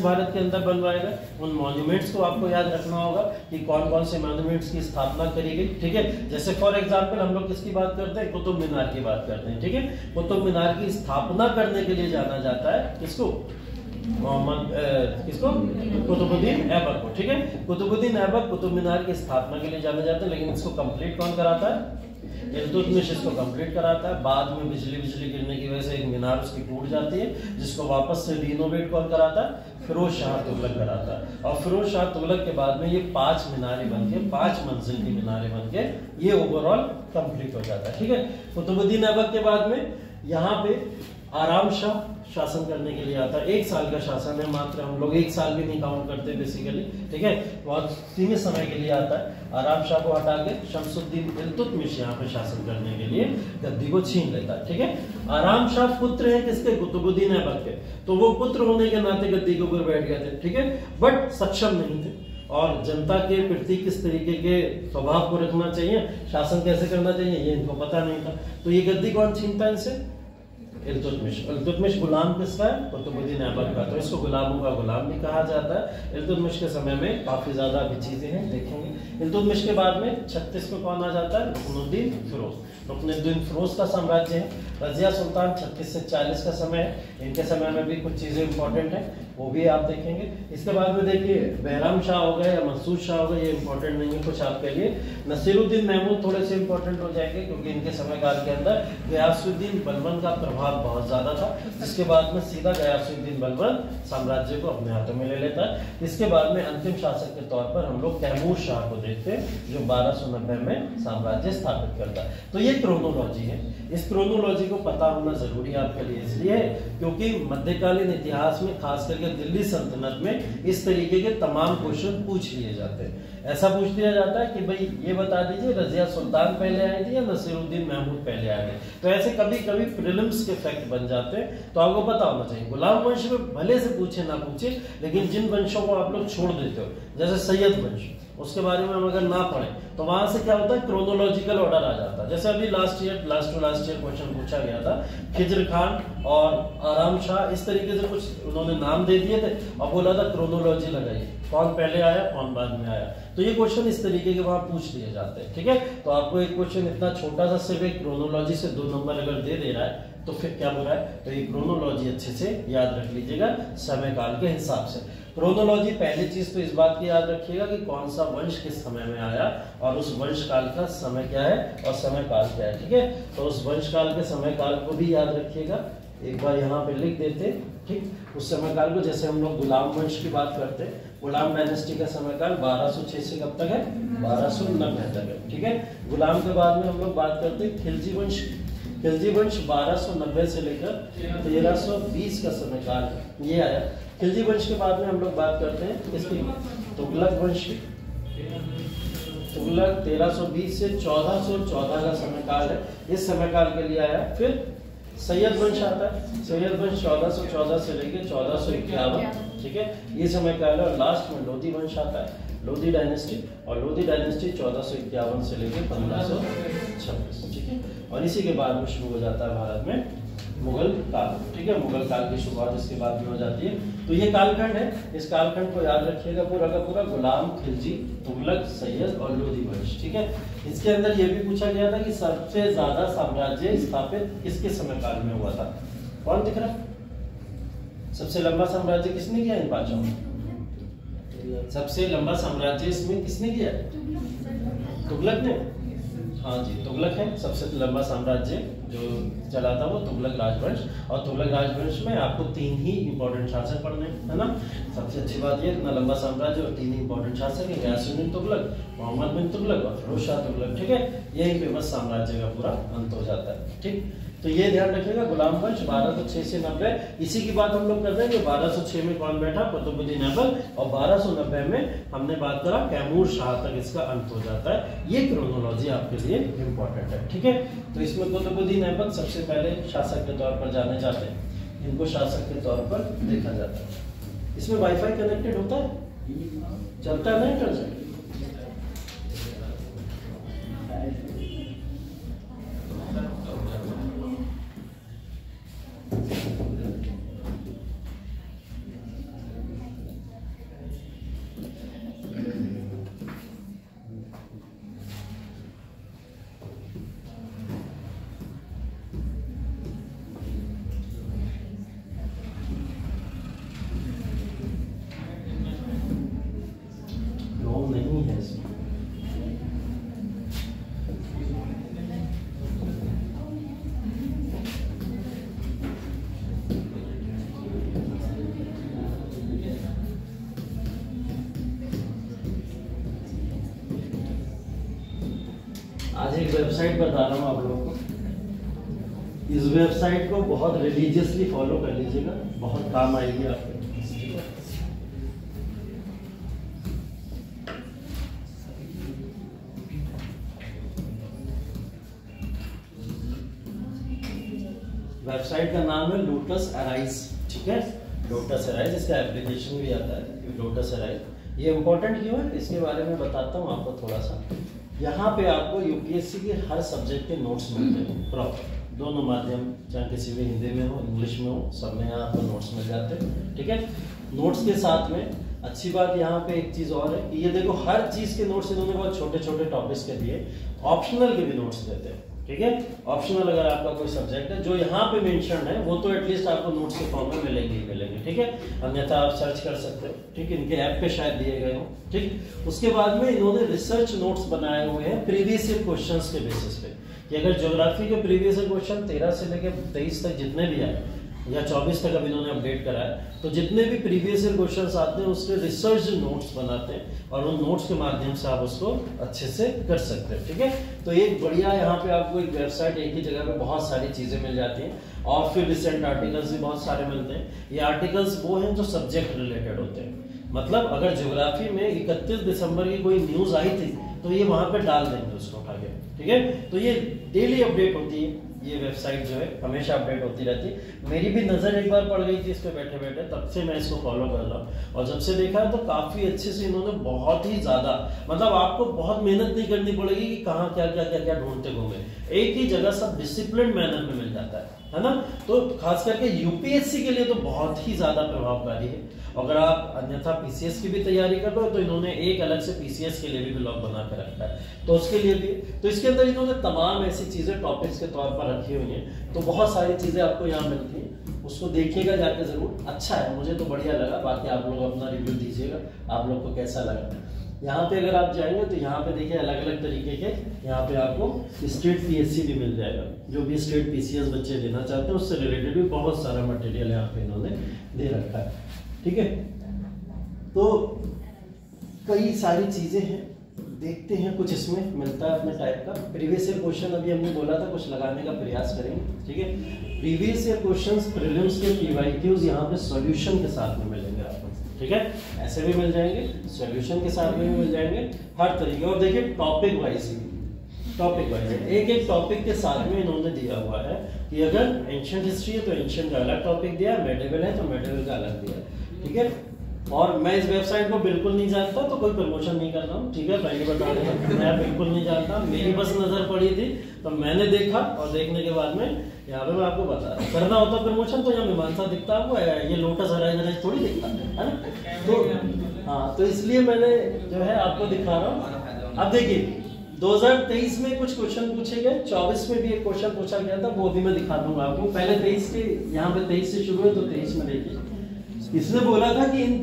भारत के अंदर बनवाएगा, उन मॉन्यूमेंट्स को आपको याद रखना होगा कि कौन कौन से मॉन्यूमेंट्स की स्थापना करी गई। ठीक है, जैसे फॉर एग्जांपल हम लोग किसकी बात करते हैं, कुतुब मीनार की बात करते हैं। ठीक है, कुतुब मीनार की स्थापना करने के लिए जाना जाता है किसको, किसको, कुतुबुद्दीन ऐबक को। ठीक है, कुतुबुद्दीन ऐबक कुतुब मीनार की स्थापना के लिए जाने जाते हैं, लेकिन इसको कंप्लीट कौन कराता है, इल्तुतमिश इसको कंप्लीट कराता है। बाद में बिजली गिरने की वजह से एक मीनार उसकी टूट जाती है, जिसको वापस से रिनोवेट कौन कराता है, फिरोज शाह तुगलक कराता है। और फिरोज शाह तुगलक के बाद में ये 5 मीनारें बनके, 5 मंजिल की मीनारें बनके ये ओवरऑल कंप्लीट हो जाता है। ठीक है, कुतुबुद्दीन ऐबक के बाद में यहाँ पे आराम शाह शासन करने के लिए आता है। 1 साल का शासन है मात्र, हम लोग 1 साल भी नहीं काउंट करते बेसिकली। ठीक है, बहुत सीमित समय के लिए आता है। आराम शाह को हटा के शमसुद्दीन इल्तुतमिश यहाँ पे शासन करने के लिए गद्दी को छीन लेता है। ठीक है, आराम शाह पुत्र है किसके, कुतुबुद्दीन ऐबक के, तो वो पुत्र होने के नाते गद्दी के ऊपर बैठ गए थे। ठीक है, बट सक्षम नहीं थे, और जनता के प्रति किस तरीके के स्वभाव को रखना चाहिए, शासन कैसे करना चाहिए, ये इनको पता नहीं था। तो ये गद्दी कौन छीनता है इनसे, इल्तुतमिश। इल्तुतमिश गुलाम किसका है, कुतुबुद्दीन ऐबक का, तो इसको गुलामों का गुलाम भी कहा जाता है। इल्तुतमिश के समय में काफी ज्यादा भी चीजें हैं, देखेंगे। इल्तुतमिश के बाद में 36 में कौन आ जाता है, रुकनुद्दीन फिरोज। रुकनुद्दीन फिरोज का साम्राज्य है। रजिया सुल्तान 36 से 40 का समय है, इनके समय में भी कुछ चीजें इंपॉर्टेंट है, वो भी आप देखेंगे। इसके बाद में देखिए बहराम शाह हो गए या मंसूर शाह हो गए, ये इंपॉर्टेंट नहीं है कुछ आपके लिए। नसीरुद्दीन महमूद थोड़े से इंपॉर्टेंट हो जाएंगे, क्योंकि इनके समय काल के अंदर गयासुद्दीन बलबन का प्रभाव बहुत ज्यादा था। इसके बाद में सीधा गयासुद्दीन बलबन साम्राज्य को अपने हाथों में ले लेता है। इसके बाद में अंतिम शासक के तौर पर हम लोग तैमूर शाह को देखते हैं, जो 1290 में साम्राज्य स्थापित करता है। तो ये क्रोनोलॉजी है। इस क्रोनोलॉजी को पता होना जरूरी है आपके लिए, इसलिए क्योंकि मध्यकालीन इतिहास में खास करके दिल्ली सल्तनत में इस तरीके के तमाम क्वेश्चन पूछ लिए जाते हैं। ऐसा पूछ लिया जाता है कि भाई ये बता दीजिए रजिया सुल्तान पहले आई थी या नसीरुद्दीन महमूद पहले आए थे। तो ऐसे कभी कभी प्रीलिम्स के फैक्ट बन जाते हैं, तो आपको पता होना चाहिए। गुलाम वंश में भले से पूछे ना पूछे, लेकिन जिन वंशों को आप लोग छोड़ देते हो, जैसे सैयद वंश, उसके बारे में हम अगर ना पढ़े तो वहां से क्या होता है, क्रोनोलॉजिकल ऑर्डर आ जाता है। जैसे अभी last to last year question पूछा गया था, खिज्र खान और आराम शाह, इस तरीके से कुछ उन्होंने नाम दे दिए थे और बोला था क्रोनोलॉजी लगाइए, कौन पहले आया कौन बाद में आया। तो ये क्वेश्चन इस तरीके के वहां पूछ लिए जाते हैं। ठीक है, तो आपको एक क्वेश्चन इतना छोटा सा सिर्फ एक क्रोनोलॉजी से 2 नंबर अगर दे दे रहा है, तो फिर क्या हो रहा है, तो ये क्रोनोलॉजी अच्छे से याद रख लीजिएगा समय काल के हिसाब से। क्रोनोलॉजी पहली चीज तो इस बात की याद रखिएगा कि कौन सा वंश किस समय में आया और उस वंश काल का समय क्या है और समय काल क्या है। ठीक है, तो उस वंश काल के समय काल को भी याद रखिएगा, एक बार यहाँ पे लिख देते। ठीक, उस समय काल को, जैसे हम लोग गुलाम वंश की बात करते हैं, गुलाम डायनेस्टी का समय काल 1206 से कब तक है, 1290 तक है। ठीक है, गुलाम के बाद में हम लोग बात करते हैं खिलजी वंश। खिलजी वंश 1290 से लेकर 1320 का समय काल ये आया। खिलजी वंश के बाद में हम लोग बात करते हैं इसकी, तुगलक वंश। तुगलक 1320 से 1414 का समय काल है, इस समय काल के लिए आया। फिर सैयद वंश आता है, सैयद वंश 1414 से लेकर 1451। ठीक है, ये समय काल है। और लास्ट में लोधी वंश आता है, लोधी डायनेस्टी, और लोधी डायनेस्टी 1451 से लेकर 1526। ठीक है, और इसी के बाद में शुरू हो जाता है भारत में मुगल काल। ठीक है, मुगल काल की शुरुआत इसके बाद में हो जाती है। तो ये कालखंड है, इस कालखंड को याद रखिएगा पूरा का पूरा, गुलाम, खिलजी, तुगलक, सैयद और लोधी वंश। ठीक है, इसके अंदर ये भी पूछा गया था कि सबसे ज्यादा साम्राज्य स्थापित किसके समय काल में हुआ था, कौन दिख रहा है, सबसे लंबा साम्राज्य किसने किया इन 5 में, सबसे लंबा साम्राज्य इसमें किसने किया, तुगलक ने। हाँ जी, तुगलक है सबसे लंबा साम्राज्य जो चला था, वो तुगलक राजवंश। और तुगलक राजवंश में आपको 3 ही इंपॉर्टेंट शासक पढ़ने है ना। सबसे अच्छी बात ये इतना लंबा साम्राज्य और 3 ही इंपॉर्टेंट शासक है, गयासुद्दीन तुगलक, मोहम्मद बिन तुगलक और फिरोज शाह तुगलक। ठीक है, यही फेमस साम्राज्य का पूरा अंत हो जाता है। ठीक, तो ये ध्यान रखिएगा, गुलाम वंश 1206 से 90। इसी की बात हम लोग कर रहे हैं कि 1206 में कौन बैठा, कुतुबुद्दीन ऐबक, और 1290 में हमने बात करा तैमूर शाह तक इसका अंत हो जाता है। ये क्रोनोलॉजी आपके लिए इंपॉर्टेंट है। ठीक है, तो इसमें कुतुबुद्दीन ऐबक सबसे पहले शासक के तौर पर जाने जाते हैं, इनको शासक के तौर पर देखा जाता है। इसमें वाईफाई कनेक्टेड होता है, चलता है ना इंटरनेट। एक वेबसाइट बता रहा हूँ आप लोगों को, इस वेबसाइट को बहुत रिलीजियसली फॉलो कर लीजिएगा, बहुत काम आएगी आपके। वेबसाइट का नाम है लोटस अराइज, ठीक है, लोटस अराइज, इसका एप्लीकेशन भी आता है लोटस अराइज। ये इंपॉर्टेंट क्यों है इसके बारे में बताता हूँ आपको थोड़ा सा। यहाँ पे आपको यूपीएससी के हर सब्जेक्ट के नोट्स मिलते हैं प्रॉपर, दोनों माध्यम, चाहे किसी भी हिंदी में हो इंग्लिश में हो, सब में यहाँ आपको नोट्स मिल जाते हैं, ठीक है। नोट्स के साथ में अच्छी बात यहाँ पे एक चीज़ और है कि ये देखो हर चीज़ के नोट्स इन्होंने बहुत छोटे छोटे टॉपिक्स के दिए, ऑप्शनल के भी नोट्स देते हैं, ठीक है। ऑप्शनल अगर आपका कोई सब्जेक्ट है जो यहाँ पे मेंशन है वो तो एटलीस्ट आपको नोट्स के फॉर्म में मिलेंगे ही मिलेंगे, ठीक है, अन्यथा आप सर्च कर सकते हो, ठीक है, इनके ऐप पे शायद दिए गए हो, ठीक। उसके बाद में इन्होंने रिसर्च नोट्स बनाए हुए हैं प्रीवियस ईयर क्वेश्चंस के बेसिस पे, कि अगर ज्योग्राफी के प्रीवियस ईयर क्वेश्चन 13 से लेकर 23 तक जितने भी आए या 24 तक अभी इन्होंने अपडेट करा है, तो जितने भी प्रीवियस ईयर क्वेश्चंस आते हैं उसके रिसर्च नोट्स बनाते हैं और उन नोट्स के माध्यम से आप उसको अच्छे से कर सकते हैं, ठीक है। तो एक बढ़िया यहाँ पे आपको एक वेबसाइट, एक ही जगह पे बहुत सारी चीजें मिल जाती हैं और फिर रिसेंट आर्टिकल्स भी बहुत सारे मिलते हैं। ये आर्टिकल्स वो हैं जो सब्जेक्ट रिलेटेड होते हैं, मतलब अगर ज्योग्राफी में 31 दिसंबर की कोई न्यूज आई थी तो ये वहां पे डाल देंगे उसको उठा के, ठीक है। तो ये डेली अपडेट होती है, ये वेबसाइट जो है हमेशा अपडेट होती रहती है। मेरी भी नज़र एक बार पड़ गई थी इस पे बैठे बैठे, तब से मैं इसको फॉलो कर रहा हूँ और जब से देखा तो काफ़ी अच्छे से इन्होंने बहुत ही ज़्यादा, मतलब आपको बहुत मेहनत नहीं करनी पड़ेगी कि कहाँ क्या क्या क्या क्या ढूंढते घूमे, एक ही जगह सब डिसिप्लिन मैनर में मिल जाता है ना। तो खास करके यूपीएससी के लिए तो बहुत ही ज़्यादा प्रभावकारी है। अगर आप अन्यथा पीसीएस की भी तैयारी कर रहे हो तो इन्होंने एक अलग से पीसीएस के लिए भी ब्लॉग बना कर रखा है, तो उसके लिए भी, तो इसके अंदर इन्होंने तमाम ऐसी चीजें टॉपिक्स के तौर पर रखी हुई हैं, तो बहुत सारी चीजें आपको यहाँ मिलती हैं, उसको देखिएगा जाके जरूर, अच्छा है, मुझे तो बढ़िया लगा। बाकी आप लोग अपना रिव्यू दीजिएगा, आप लोग को कैसा लगा। यहाँ पे अगर आप जाएंगे तो यहाँ पे देखिए अलग अलग तरीके के, यहाँ पे आपको स्टेट पीएससी भी मिल जाएगा, जो भी स्टेट पीसीएस बच्चे देना चाहते हैं उससे रिलेटेड भी बहुत सारा मटेरियल यहाँ पे इन्होंने दे रखा है, ठीक है। तो कई सारी चीजें हैं, देखते हैं कुछ इसमें मिलता है अपने टाइप का। प्रीवियस ईयर क्वेश्चन अभी हमने बोला था कुछ लगाने का प्रयास करेंगे, ठीक है। प्रीवियस ईयर क्वेश्चंस प्रीलिम्स के पीवाईक्यूज यहाँ पे सॉल्यूशन के साथ में मिलेंगे आपको, ठीक है, ऐसे भी मिल जाएंगे, सॉल्यूशन के साथ में भी मिल जाएंगे, हर तरीके। और देखिए टॉपिक वाइज एक एक टॉपिक के साथ में इन्होंने दिया हुआ है कि अगर एंशिएंट हिस्ट्री है तो एंशिएंट का अलग टॉपिक दिया, मेडिवल है तो मेडिवल का अलग दिया, ठीक है। और मैं इस वेबसाइट को बिल्कुल नहीं जानता, तो कोई प्रमोशन नहीं कर रहा हूँ, ठीक है, पहले बता दें मैं बिल्कुल नहीं जानता, मेरी बस नजर पड़ी थी तो मैंने देखा और देखने के बाद में यहाँ पे मैं आपको बता रहा, करना होता प्रमोशन तो यहाँ मीमांसा दिखता है, ये लोटस अराइज थोड़ी दिखता है ना, तो हाँ, तो इसलिए मैंने जो है आपको दिखा रहा हूँ। अब देखिए 2023 में कुछ क्वेश्चन पूछे गए, 24 में भी एक क्वेश्चन पूछा गया था, वो भी मैं दिखा दूंगा आपको। पहले 23 के, यहाँ पे 23 से शुरू है तो 23 में देखिए, इसने बोला था कि इन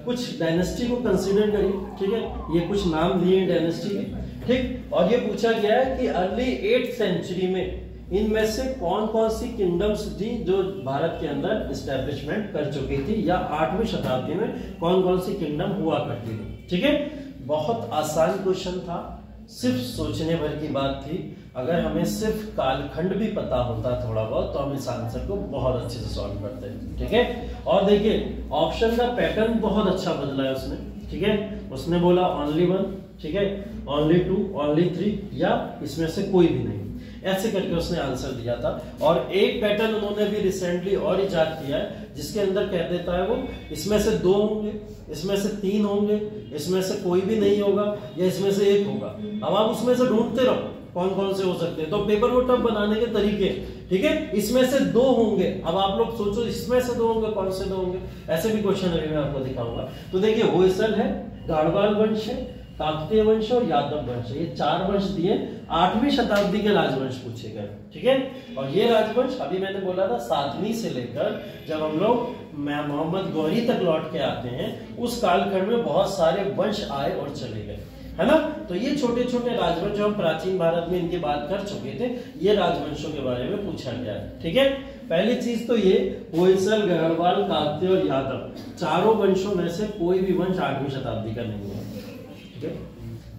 कुछ डायनेस्टी को कंसीडर करिए, ठीक है, ये कुछ नाम दिए डायनेस्टी के, ठीक। और ये पूछा गया है कि अर्ली 8th सेंचुरी में इनमें से कौन कौन सी किंगडम्स थी जो भारत के अंदर एस्टेब्लिशमेंट कर चुकी थी, या 8वीं शताब्दी में कौन कौन सी किंगडम हुआ करती थी, ठीक है। बहुत आसान क्वेश्चन था, सिर्फ सोचने भर की बात थी। अगर हमें सिर्फ कालखंड भी पता होता थोड़ा बहुत तो हम इस आंसर को बहुत अच्छे से सॉल्व करते हैं, ठीक है। और देखिए ऑप्शन का पैटर्न बहुत अच्छा बदला है उसने, ठीक है। उसने बोला ओनली 1, ठीक है, ओनली 2, ओनली 3, या इसमें से कोई भी नहीं, ऐसे करके उसने आंसर दिया था। और एक पैटर्न उन्होंने भी रिसेंटली और इजाद किया है जिसके अंदर कह देता है वो, इसमें से 2 होंगे, इसमें से 3 होंगे, इसमें से कोई भी नहीं होगा, या इसमें से 1 होगा। अब आप उसमें से ढूंढते रहो कौन कौन से हो सकते हैं। तो पेपर वो टफ बनाने के तरीके, ठीक है, इसमें से 2 होंगे, अब आप लोग सोचो इसमें से 2 होंगे, कौन से 2 होंगे, ऐसे भी क्वेश्चन अभी मैं आपको दिखाऊंगा। तो देखिए होयसल है, गाढ़वाल वंश है, काकतीय वंश और यादव वंश, ये 4 वंश दिए, 8वीं शताब्दी के राजवंश पूछे गए, ठीक है। और ये राजवंश अभी मैंने बोला था 7वीं से लेकर जब हम लोग मोहम्मद गौरी तक लौट के आते हैं, उस कालखंड में बहुत सारे वंश आए और चले गए, है ना। तो ये छोटे छोटे राजवंश जो हम प्राचीन भारत में इनकी बात कर चुके थे, ये राजवंशों के बारे में पूछा गया है, ठीक है। पहली चीज तो ये होयसल, गढ़वाल, काकतीय और यादव, चारों वंशों में से कोई भी वंश 8वीं शताब्दी का नहीं है, ठीक है,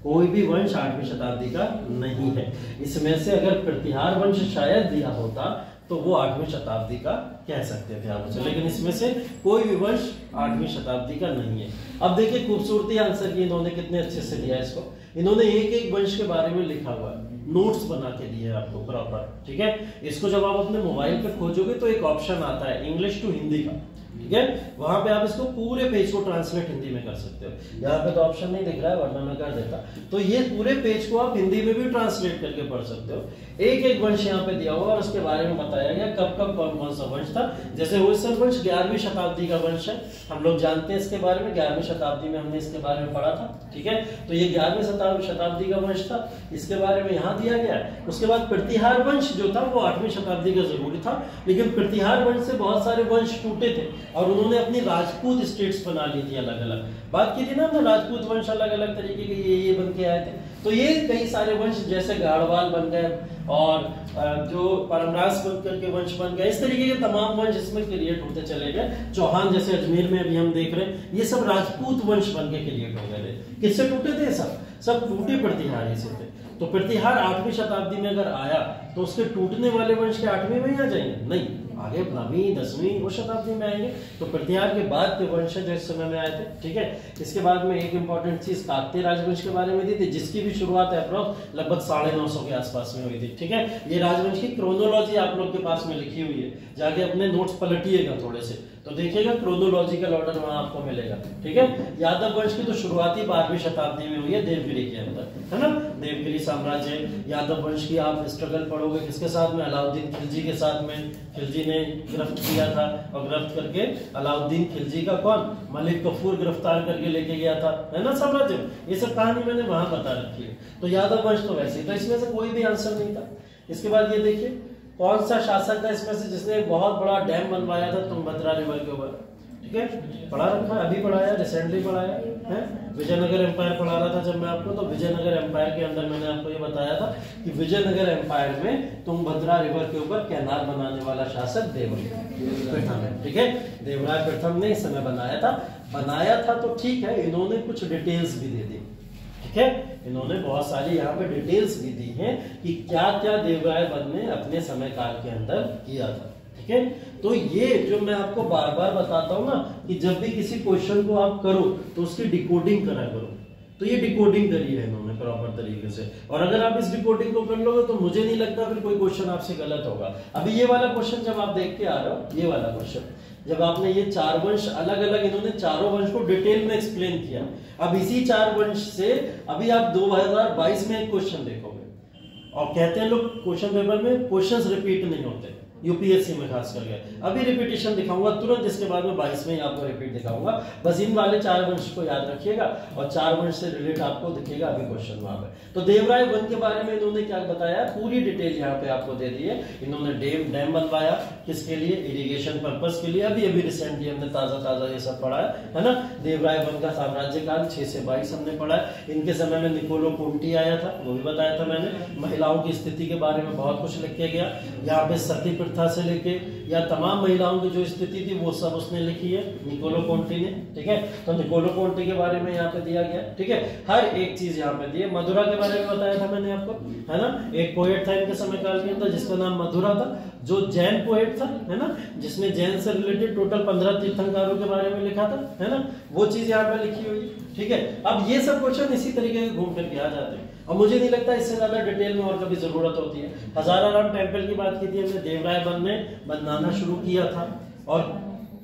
कोई भी वंश 8वीं शताब्दी का नहीं है। इसमें से अगर प्रतिहार वंश शायद दिया होता तो वो 8वीं शताब्दी का कह सकते थे आप उसे, लेकिन इसमें से कोई भी वंश 8वीं शताब्दी का नहीं है। अब देखिए खूबसूरती आंसर की इन्होंने कितने अच्छे से दिया इसको। इन्होंने एक एक वंश के बारे में लिखा हुआ है, नोट्स बना के दिए आपको प्रॉपर, ठीक है। इसको जब आप अपने मोबाइल पे खोजोगे तो एक ऑप्शन आता है इंग्लिश टू हिंदी का, ठीक है। वहां पे आप इसको पूरे पेज को ट्रांसलेट हिंदी में कर सकते हो। यहाँ पे तो ऑप्शन नहीं दिख रहा है वरना मैं कर देता। तो ये पूरे पेज को आप हिंदी में भी ट्रांसलेट करके पढ़ सकते हो। एक एक वंश यहाँ पे दिया हुआ और उसके बारे में बताया गया कब कब कौन कौन सा वंश था। जैसे होयसल वंश 11वीं शताब्दी का वंश है, हम लोग जानते हैं इसके बारे में, 11वीं शताब्दी में हमने इसके बारे में पढ़ा था, ठीक है। तो ये 11वीं शताब्दी का वंश था, इसके बारे में यहाँ दिया गया है। उसके बाद प्रतिहार वंश जो था वो 8वीं शताब्दी का जरूरी था, लेकिन प्रतिहार वंश से बहुत सारे वंश टूटे थे और उन्होंने अपनी राजपूत स्टेट्स बना ली थी अलग अलग। बात की थी ना हमने, राजपूत वंश अलग अलग तरीके के ये बन के आए थे। तो ये कई सारे वंश जैसे गाढ़वाल बन गए और जो परमरास बन करके वंश बन गए, इस तरीके के तमाम वंश इसमें क्रिएट होते चले गए। चौहान जैसे अजमेर में अभी हम देख रहे हैं, ये सब राजपूत वंश बन के क्रिएट हो गए थे। किससे टूटे थे? सब टूटे प्रतिहारी से थे। तो प्रतिहार 8वीं शताब्दी में अगर आया तो उसके टूटने वाले वंश के 8वीं में ही आ जाएंगे? नहीं, आगे 9वीं 10वीं वो शताब्दी में आएंगे। तो प्रतिहार के बाद के वंश जो इस समय में आए थे, ठीक है। इसके बाद में एक इंपॉर्टेंट चीज काकतीय राजवंश के बारे में दी थी, जिसकी भी शुरुआत अप्रॉक्स लगभग 950 के आसपास में हुई थी, ठीक है। ये राजवंश की क्रोनोलॉजी आप लोग के पास में लिखी हुई है, जाके अपने नोट्स पलटिएगा थोड़े से तो देखिएगा क्रोनोलॉजिकल ऑर्डर वहां आपको मिलेगा, ठीक है। यादव वंश की तो शुरुआती 12वीं शताब्दी में हुई है देवगिरी के अंदर, है ना। देवगिरी साम्राज्य, यादव वंश की आप स्ट्रगल पढ़ोगे किसके साथ में? अलाउद्दीन खिलजी के साथ में। खिलजी ने गिरफ्त किया था और गिरफ्त करके अलाउद्दीन खिलजी का कौन? मलिक कफूर गिरफ्तार करके लेके गया था, है ना साम्राज्य। ये सब कहानी मैंने वहां बता रखी है। तो यादव वंश तो वैसे ही, तो इसमें से कोई भी आंसर नहीं था। इसके बाद ये देखिए कौन सा शासक था इसमें से जिसने एक बहुत बड़ा डैम बनवाया था तुंगभद्रा रिवर के ऊपर, ठीक है। पढ़ा रखा है, अभी पढ़ाया, रिसेंटली पढ़ाया है। विजयनगर एम्पायर पढ़ा रहा था जब मैं आपको, तो विजयनगर एम्पायर के अंदर मैंने आपको ये बताया था कि विजयनगर एम्पायर में तुंगभद्रा रिवर के ऊपर कैनाल बनाने वाला शासक देवराय प्रथम है, ठीक है। देवराय प्रथम ने इस समय बनाया था तो ठीक है। इन्होंने कुछ डिटेल्स भी दे दी, ठीक है। इन्होंने बहुत सारी यहाँ पे डिटेल्स भी दी हैं कि क्या क्या देवराय वन ने अपने समय काल के अंदर किया था, ठीक है। तो ये जो मैं आपको बार बार बताता हूँ ना कि जब भी किसी क्वेश्चन को आप करो तो उसकी डिकोडिंग करा करो। तो ये डिकोडिंग करी है इन्होंने प्रॉपर तरीके से, और अगर आप इस डिकोडिंग को कर लोगे तो मुझे नहीं लगता फिर कोई क्वेश्चन आपसे गलत होगा। अभी ये वाला क्वेश्चन जब आप देख के आ रहे हो, ये वाला क्वेश्चन जब आपने ये 4 वंश अलग अलग, इन्होंने चारों वंश को डिटेल में एक्सप्लेन किया। अब इसी 4 वंश से अभी आप 2022 में एक क्वेश्चन देखोगे, और कहते हैं लोग क्वेश्चन पेपर में क्वेश्चंस रिपीट नहीं होते, यूपीएससी में खास करके। अभी रिपीटेशन दिखाऊंगा तुरंत, इसके बाद में 22 में आपको रिपीट दिखाऊंगा। बस इन वाले 4 वंश को याद रखिएगा और 4 वंश से रिलेट आपको दिखेगा अभी क्वेश्चन वहां पे। तो देवराय वन के बारे में इन्होंने क्या बताया, पूरी डिटेल यहाँ पे आपको दे दी है। इन्होंने डैम बनवाया, किसके लिए? इरिगेशन पर्पस के लिए। अभी रिसेंटली हमने ताजा ये सब पढ़ा है ना। देवराय वन का साम्राज्य काल 6 से 22 हमने पढ़ा है। इनके समय में निकोलो कोंटी आया था, वो भी बताया था मैंने। महिलाओं की स्थिति के बारे में बहुत कुछ लिख के गया। यहाँ पे सती प्रथा से लेके या तमाम महिलाओं की जो स्थिति थी वो सब उसने लिखी है, निकोलो कोंटी ने, ठीक है। तो निकोलो कोंटी के बारे में यहाँ पे दिया गया, ठीक है। हर एक चीज यहाँ पे दी है। मधुरा के बारे में बताया था मैंने आपको, है ना। एक पोएट था इनके समय काल के अंदर जिसका नाम मधुरा था, जो जैन पोएट था, है ना, जिसने जैन से रिलेटेड टोटल 15 तीर्थंकरों के बारे में लिखा था, है ना। वो चीज यहाँ पे लिखी हुई है, ठीक है। अब ये सब क्वेश्चन इसी तरीके के घूम करके आ जाते हैं और मुझे नहीं लगता इससे ज्यादा डिटेल में और कभी जरूरत होती है। हजाराराम टेम्पल की बात की थी हमने, देवराय वन ने बनाना शुरू किया था और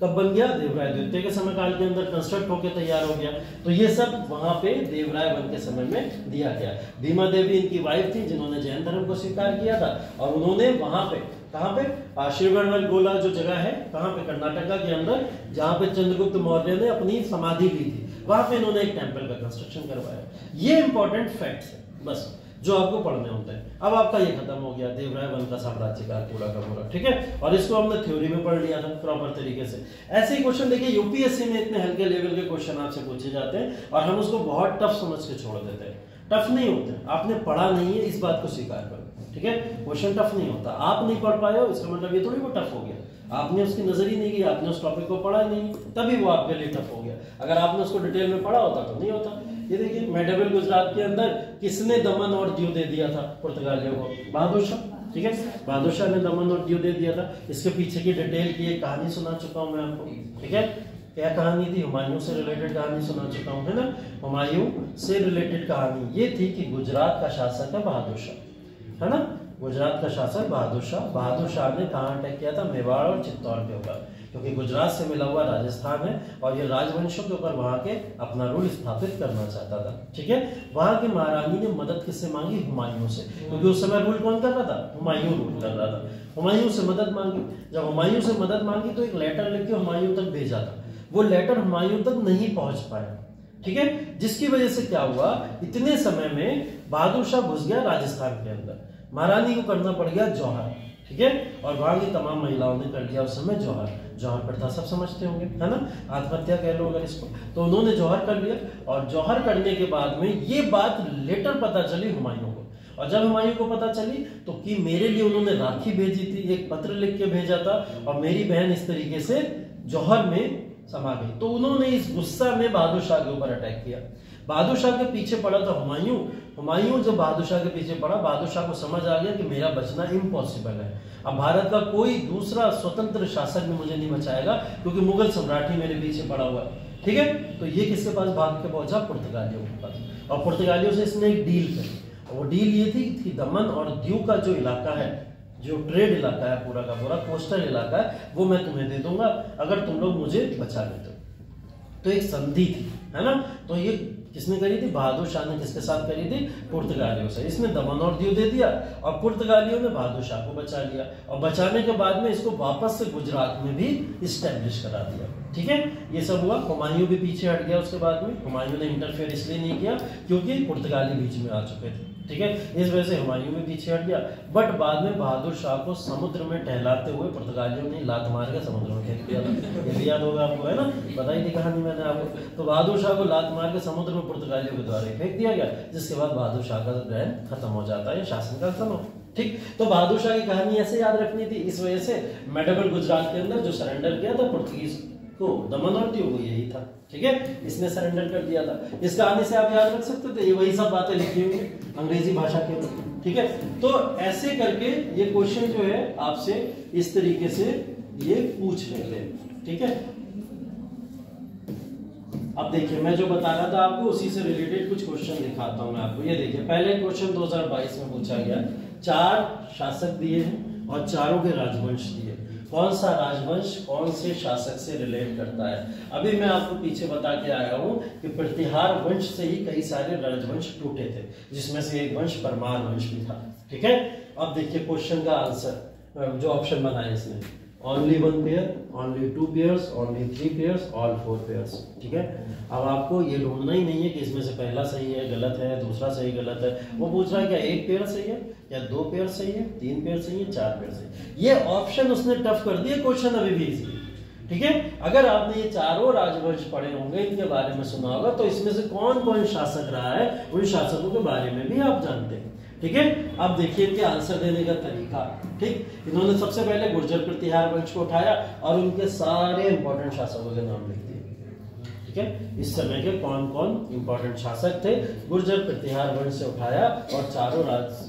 कब बन गया? देवराय द्वितीय के समय काल के अंदर कंस्ट्रक्ट होकर तैयार हो गया। तो ये सब वहां पे देवराय वन के समय में दिया गया। भीमा देवी इनकी वाइफ थी जिन्होंने जैन धर्म को स्वीकार किया था और उन्होंने वहां पे, कहां पे? श्रीवर्णन गोला जो जगह है, कहां पे? कर्नाटका के अंदर, जहां पे चंद्रगुप्त मौर्य ने अपनी समाधि ली थी, वहां पे इन्होंने एक टेम्पल का कंस्ट्रक्शन करवाया। ये इंपॉर्टेंट फैक्ट्स है बस जो आपको पढ़ने होते हैं। अब आपका ये खत्म हो गया देवराय वन का साम्राज्य काल पूरा का पूरा, ठीक है। और इसको हमने थ्योरी में पढ़ लिया था प्रॉपर तरीके से। ऐसे ही क्वेश्चन देखिए यूपीएससी में इतने हल्के लेवल के क्वेश्चन आपसे पूछे जाते हैं और हम उसको बहुत टफ समझ के छोड़ देते हैं। टफ नहीं होते, आपने पढ़ा नहीं है, इस बात को स्वीकार करो। ठीक है, क्वेश्चन टफ नहीं होता। आप नहीं पढ़ पाए हो इसका मतलब ये थोड़ी वो टफ हो गया, आपने उसकी नजर ही नहीं की, आपने उस टॉपिक को पढ़ा नहीं, तभी वो आपके लिए टफ हो गया। अगर आपने उसको डिटेल में पढ़ा होता तो नहीं होता। ये देखिए मेडिवल गुजरात के अंदर किसने दमन और दीव दे दिया था पुर्तगालियों को? बहादुर शाह, ठीक है, बहादुर शाह ने दमन और दीव दे दिया था। इसके पीछे की डिटेल की एक कहानी सुना चुका हूं मैं आपको, ठीक है। क्या कहानी थी? हुमायूं से रिलेटेड कहानी सुना चुका हूं, है ना। हुमायूं से रिलेटेड कहानी ये थी कि गुजरात का शासक है बहादुर शाह, है ना। गुजरात का शासक बहादुर शाह। बहादुर शाह ने कहाँ अटैक किया था? मेवाड़ और चित्तौड़ के ऊपर, क्योंकि गुजरात से मिला हुआ राजस्थान है और ये राजवंशों के ऊपर वहां के अपना रूल स्थापित करना चाहता था, ठीक है। वहां की महारानी ने मदद किससे मांगी? हुमायूं से, क्योंकि उस समय रूल कौन कर रहा था? हुमायूं रूल कर रहा था। हुमायूं से मदद मांगी। जब हुमायूं से मदद मांगी तो एक लेटर लिख के हुमायूं तक भेजा था। वो लेटर हुमायूं तक नहीं पहुंच पाया, ठीक है, जिसकी वजह से क्या हुआ, इतने समय में बहादुर शाह घुस गया राजस्थान के अंदर। महारानी को करना पड़ गया जौहर, ठीक है, और वहां की तमाम महिलाओं ने कर लिया उस समय जौहर। जौहर प्रथा सब समझते होंगे, है ना, आत्महत्या कह लो अगर इसको। तो उन्होंने जौहर कर लिया और जौहर करने के बाद में ये बात लेटर पता चली हुमायूं को, और जब हुमायूं को पता चली तो कि मेरे लिए उन्होंने राखी भेजी थी, एक पत्र लिख के भेजा था और मेरी बहन इस तरीके से जौहर में समा गई, तो उन्होंने इस गुस्सा में बहादुर शाह के ऊपर अटैक किया। बहादुर शाह के पीछे पड़ा था हुमायूं। हुमायूं जब बहादुर शाह के पीछे पड़ा, बहादुर शाह को समझ आ गया कि मेरा बचना इम्पॉसिबल है, अब भारत का कोई दूसरा स्वतंत्र शासक भी मुझे नहीं बचाएगा, क्योंकि मुगल सम्राट ही मेरे पीछे पड़ा हुआ है, ठीक है। तो ये किसके पास भाग के पहुंचा? पुर्तगालियों के पास, और पुर्तगालियों से इसने एक डील करी। वो डील ये थी कि दमन और दीव का जो इलाका है, जो ट्रेड इलाका है, पूरा का पूरा कोस्टल इलाका है, वो मैं तुम्हें दे दूंगा अगर तुम लोग मुझे बचा लेते हो। तो एक संधि थी, है ना। तो ये किसने करी थी? बहादुर शाह ने किसके साथ करी थी? पुर्तगालियों से। इसने दमन और दीव दे दिया और पुर्तगालियों ने बहादुर शाह को बचा लिया, और बचाने के बाद में इसको वापस से गुजरात में भी इस्टेब्लिश करा दिया, ठीक है। ये सब हुआ। हुमायूं भी पीछे हट गया उसके बाद में। हुमायूं ने इंटरफेयर इसलिए नहीं किया क्योंकि पुर्तगाली बीच में आ चुके थे, ठीक है, इस वजह से हुमायूं भी पीछे हट गया। बट बाद में बहादुर शाह को समुद्र में टहलाते हुए पुर्तगालियों ने लात मार के समुद्र में फेंक दिया था। ये भी याद होगा आपको, है ना, बताई थी कहानी मैंने आपको। तो बहादुर शाह को लात मार के समुद्र में पुर्तगालियों के द्वारा फेंक दिया गया, जिसके बाद बहादुर शाह का रेन खत्म हो जाता है, शासनकाल खत्म, ठीक। तो बहादुर शाह की कहानी ऐसे याद रखनी थी। इस वजह से मेडिवल गुजरात के अंदर जो सरेंडर किया था पुर्तगीज को, दमन और दीव, यही था, ठीक है, इसने सरेंडर कर दिया था। इस कहानी से आप याद रख सकते थे, ये वही सब बातें लिखी हुई अंग्रेजी भाषा के अंदर, ठीक है। तो ऐसे करके ये क्वेश्चन जो है आपसे इस तरीके से ये पूछ लेते हैं, ठीक है। अब देखिए मैं जो बता रहा था आपको उसी से रिलेटेड कुछ क्वेश्चन दिखाता हूं मैं आपको। ये देखिए पहले क्वेश्चन 2022 में पूछा गया, 4 शासक दिए हैं और चारों के राजवंश दिए। कौन सा राजवंश कौन से शासक से रिलेट करता है? अभी मैं आपको पीछे बता के आया हूं कि प्रतिहार वंश से ही कई सारे राजवंश टूटे थे, जिसमें से एक वंश परमार वंश भी था, ठीक है। अब देखिए क्वेश्चन का आंसर जो ऑप्शन बनाया इसने, only 1 pair, only 2 pairs, only 3 pairs, all 4 pairs, ठीक है। अब आपको ये ढूंढना ही नहीं है कि इसमें से पहला सही है, गलत है, दूसरा सही गलत है। वो पूछ रहा है क्या 1 पेयर सही है, या 2 पेयर सही है, 3 पेयर सही है, 4 पेयर सही है। ये ऑप्शन उसने टफ कर दिया, क्वेश्चन अभी भी इजी, ठीक है। अगर आपने ये चारों राजवंश पढ़े होंगे, इनके बारे में सुना होगा, तो इसमें से कौन कौन शासक रहा है उन शासकों के बारे में भी आप जानते हैं, ठीक है। अब देखिए इनके आंसर देने का तरीका, ठीक। इन्होंने सबसे पहले गुर्जर प्रतिहार वंश को उठाया और उनके सारे इंपॉर्टेंट शासकों के नाम लिख दिए, ठीक है। इस समय के कौन कौन इंपॉर्टेंट शासक थे, गुर्जर प्रतिहार वंश से उठाया और चारों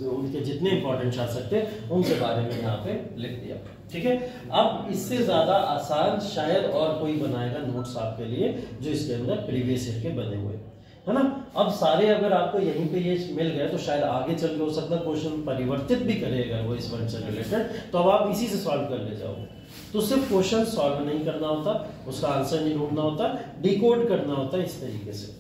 उनके जितने इंपॉर्टेंट शासक थे उनके बारे में यहाँ पे लिख दिया, ठीक है। अब इससे ज्यादा आसान शायद और कोई बनाएगा नोट्स आपके लिए, जो इसके अंदर प्रीवियस ईयर के बने हुए, है ना। अब सारे अगर आपको यहीं पे ये मिल गए तो शायद आगे चल के हो सकता है क्वेश्चन परिवर्तित भी करेगा वो इस वंश से रिलेटेड, तो अब आप इसी से सॉल्व कर ले जाओगे। तो सिर्फ क्वेश्चन सॉल्व नहीं करना होता, उसका आंसर नहीं ढूंढना होता, डिकोड करना होता है इस तरीके से,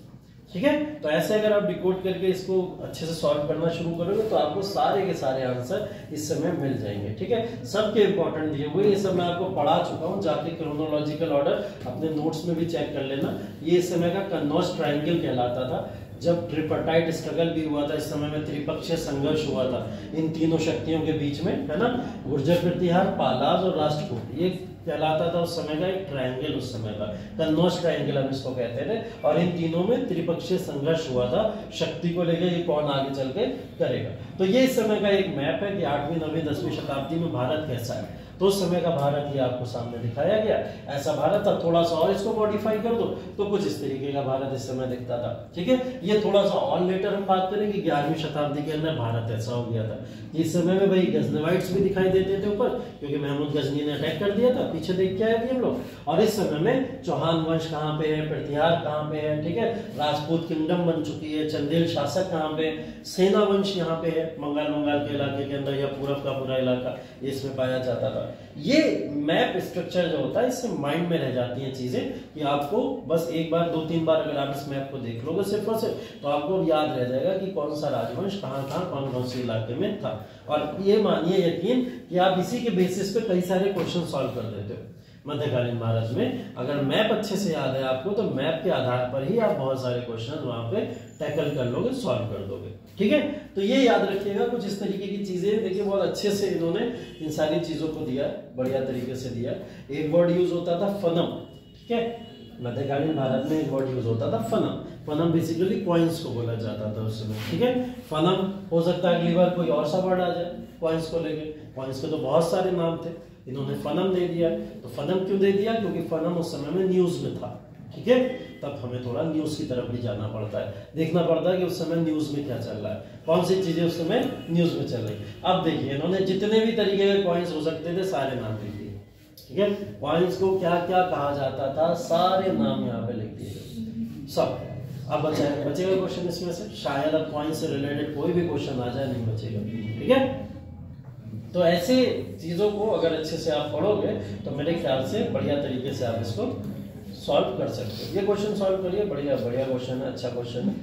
ठीक है। तो ऐसे अगर आप डिकोड करके इसको अच्छे से सॉल्व करना शुरू करोगे तो आपको सारे के सारे आंसर इस समय मिल जाएंगे, ठीक है। सबके इंपॉर्टेंट दिए हुए, ये सब मैं आपको पढ़ा चुका हूँ, जाके क्रोनोलॉजिकल ऑर्डर अपने नोट्स में भी चेक कर लेना। ये इस समय का कन्नौज ट्रायंगल कहलाता था, जब ट्रिपर्टाइट स्ट्रगल भी हुआ था, इस समय में त्रिपक्षीय संघर्ष हुआ था इन तीनों शक्तियों के बीच में, है ना। गुर्जर प्रतिहार, पालाज और राष्ट्रकूट, ये कहलाता था उस समय का, एक ट्रायंगल उस समय का, कन्नौज ट्रायंगल हम इसको कहते थे। और इन तीनों में त्रिपक्षीय संघर्ष हुआ था शक्ति को लेकर, ये कौन आगे चल के करेगा। तो ये इस समय का एक मैप है कि 8वीं 9वीं 10वीं शताब्दी में भारत कैसा है। तो उस समय का भारत ये आपको सामने दिखाया गया, ऐसा भारत था। थोड़ा सा और इसको मॉडिफाई कर दो तो कुछ इस तरीके का भारत इस समय दिखता था, ठीक है। ये थोड़ा सा और लेटर हम बात करेंगे, 11वीं शताब्दी के अंदर भारत ऐसा हो गया था। इस समय में भाई गजनवाइट्स भी दिखाई देते थे ऊपर, क्योंकि महमूद गजनी ने अटैक कर दिया था, पीछे देख के आए थे हम लोग। और इस समय में चौहान वंश कहाँ पे है, प्रतिहार कहाँ पे है, ठीक है, राजपूत किंगडम बन चुकी है, चंदेल शासक कहाँ पे, सेना वंश यहाँ पे है, बंगाल के इलाके के अंदर, या पूरब का पूरा इलाका इसमें पाया जाता था। ये मैप स्ट्रक्चर जो होता है, इससे माइंड में रह जाती हैं चीजें कि आपको बस एक बार 2-3 बार अगर आप इस मैप को देख लोगे सिर्फ और सिर्फ, तो आपको याद रह जाएगा कि कौन सा राजवंश कहाँ कौन से इलाके में था। और ये मानिए यकीन कि आप इसी के बेसिस पे कई सारे क्वेश्चन सॉल्व कर देते हो मध्यकालीन भारत में। अगर मैप अच्छे से याद है आपको, तो मैप के आधार पर ही आप बहुत सारे क्वेश्चन वहां पे टैकल कर लोगे, सॉल्व कर दोगे, ठीक है। तो ये याद रखिएगा, कुछ इस तरीके की चीजें। देखिए बहुत अच्छे से इन्होंने इन सारी चीजों को दिया, बढ़िया तरीके से दिया। एक वर्ड यूज होता था फनम, ठीक है, मध्यकालीन भारत में एक वर्ड यूज होता था फनम। फनम बेसिकली कॉइन्स को बोला जाता था उस समय, ठीक है। फनम हो सकता है अगली बार कोई और सा वर्ड आ जाए कॉइन्स को लेके, कॉइन्स के तो बहुत सारे नाम थे, इन्होंने फनम दे दिया। तो फनम क्यों दे दिया, क्योंकि फनम उस समय में न्यूज में था, ठीक है। तब हमें थोड़ा न्यूज की तरफ भी जाना पड़ता है, देखना पड़ता है कि उस समय न्यूज में क्या चल रहा है, कौन सी चीजें उस समय न्यूज में चल रही। अब देखिए इन्होंने जितने भी तरीके के कॉइन्स हो सकते थे सारे नाम लिख दिए, ठीक है। कॉइन्स को क्या क्या कहा जाता था सारे नाम यहाँ पे लिख दिए सब। अब बचेगा क्वेश्चन इसमें से, शायद अब कॉइन से रिलेटेड कोई भी क्वेश्चन आ जाए, नहीं बचेगा, ठीक है। तो ऐसे चीजों को अगर अच्छे से आप पढ़ोगे तो मेरे ख्याल से बढ़िया तरीके से आप इसको सॉल्व कर सकते हो। ये क्वेश्चन सॉल्व करिए, बढ़िया क्वेश्चन है, अच्छा क्वेश्चन है,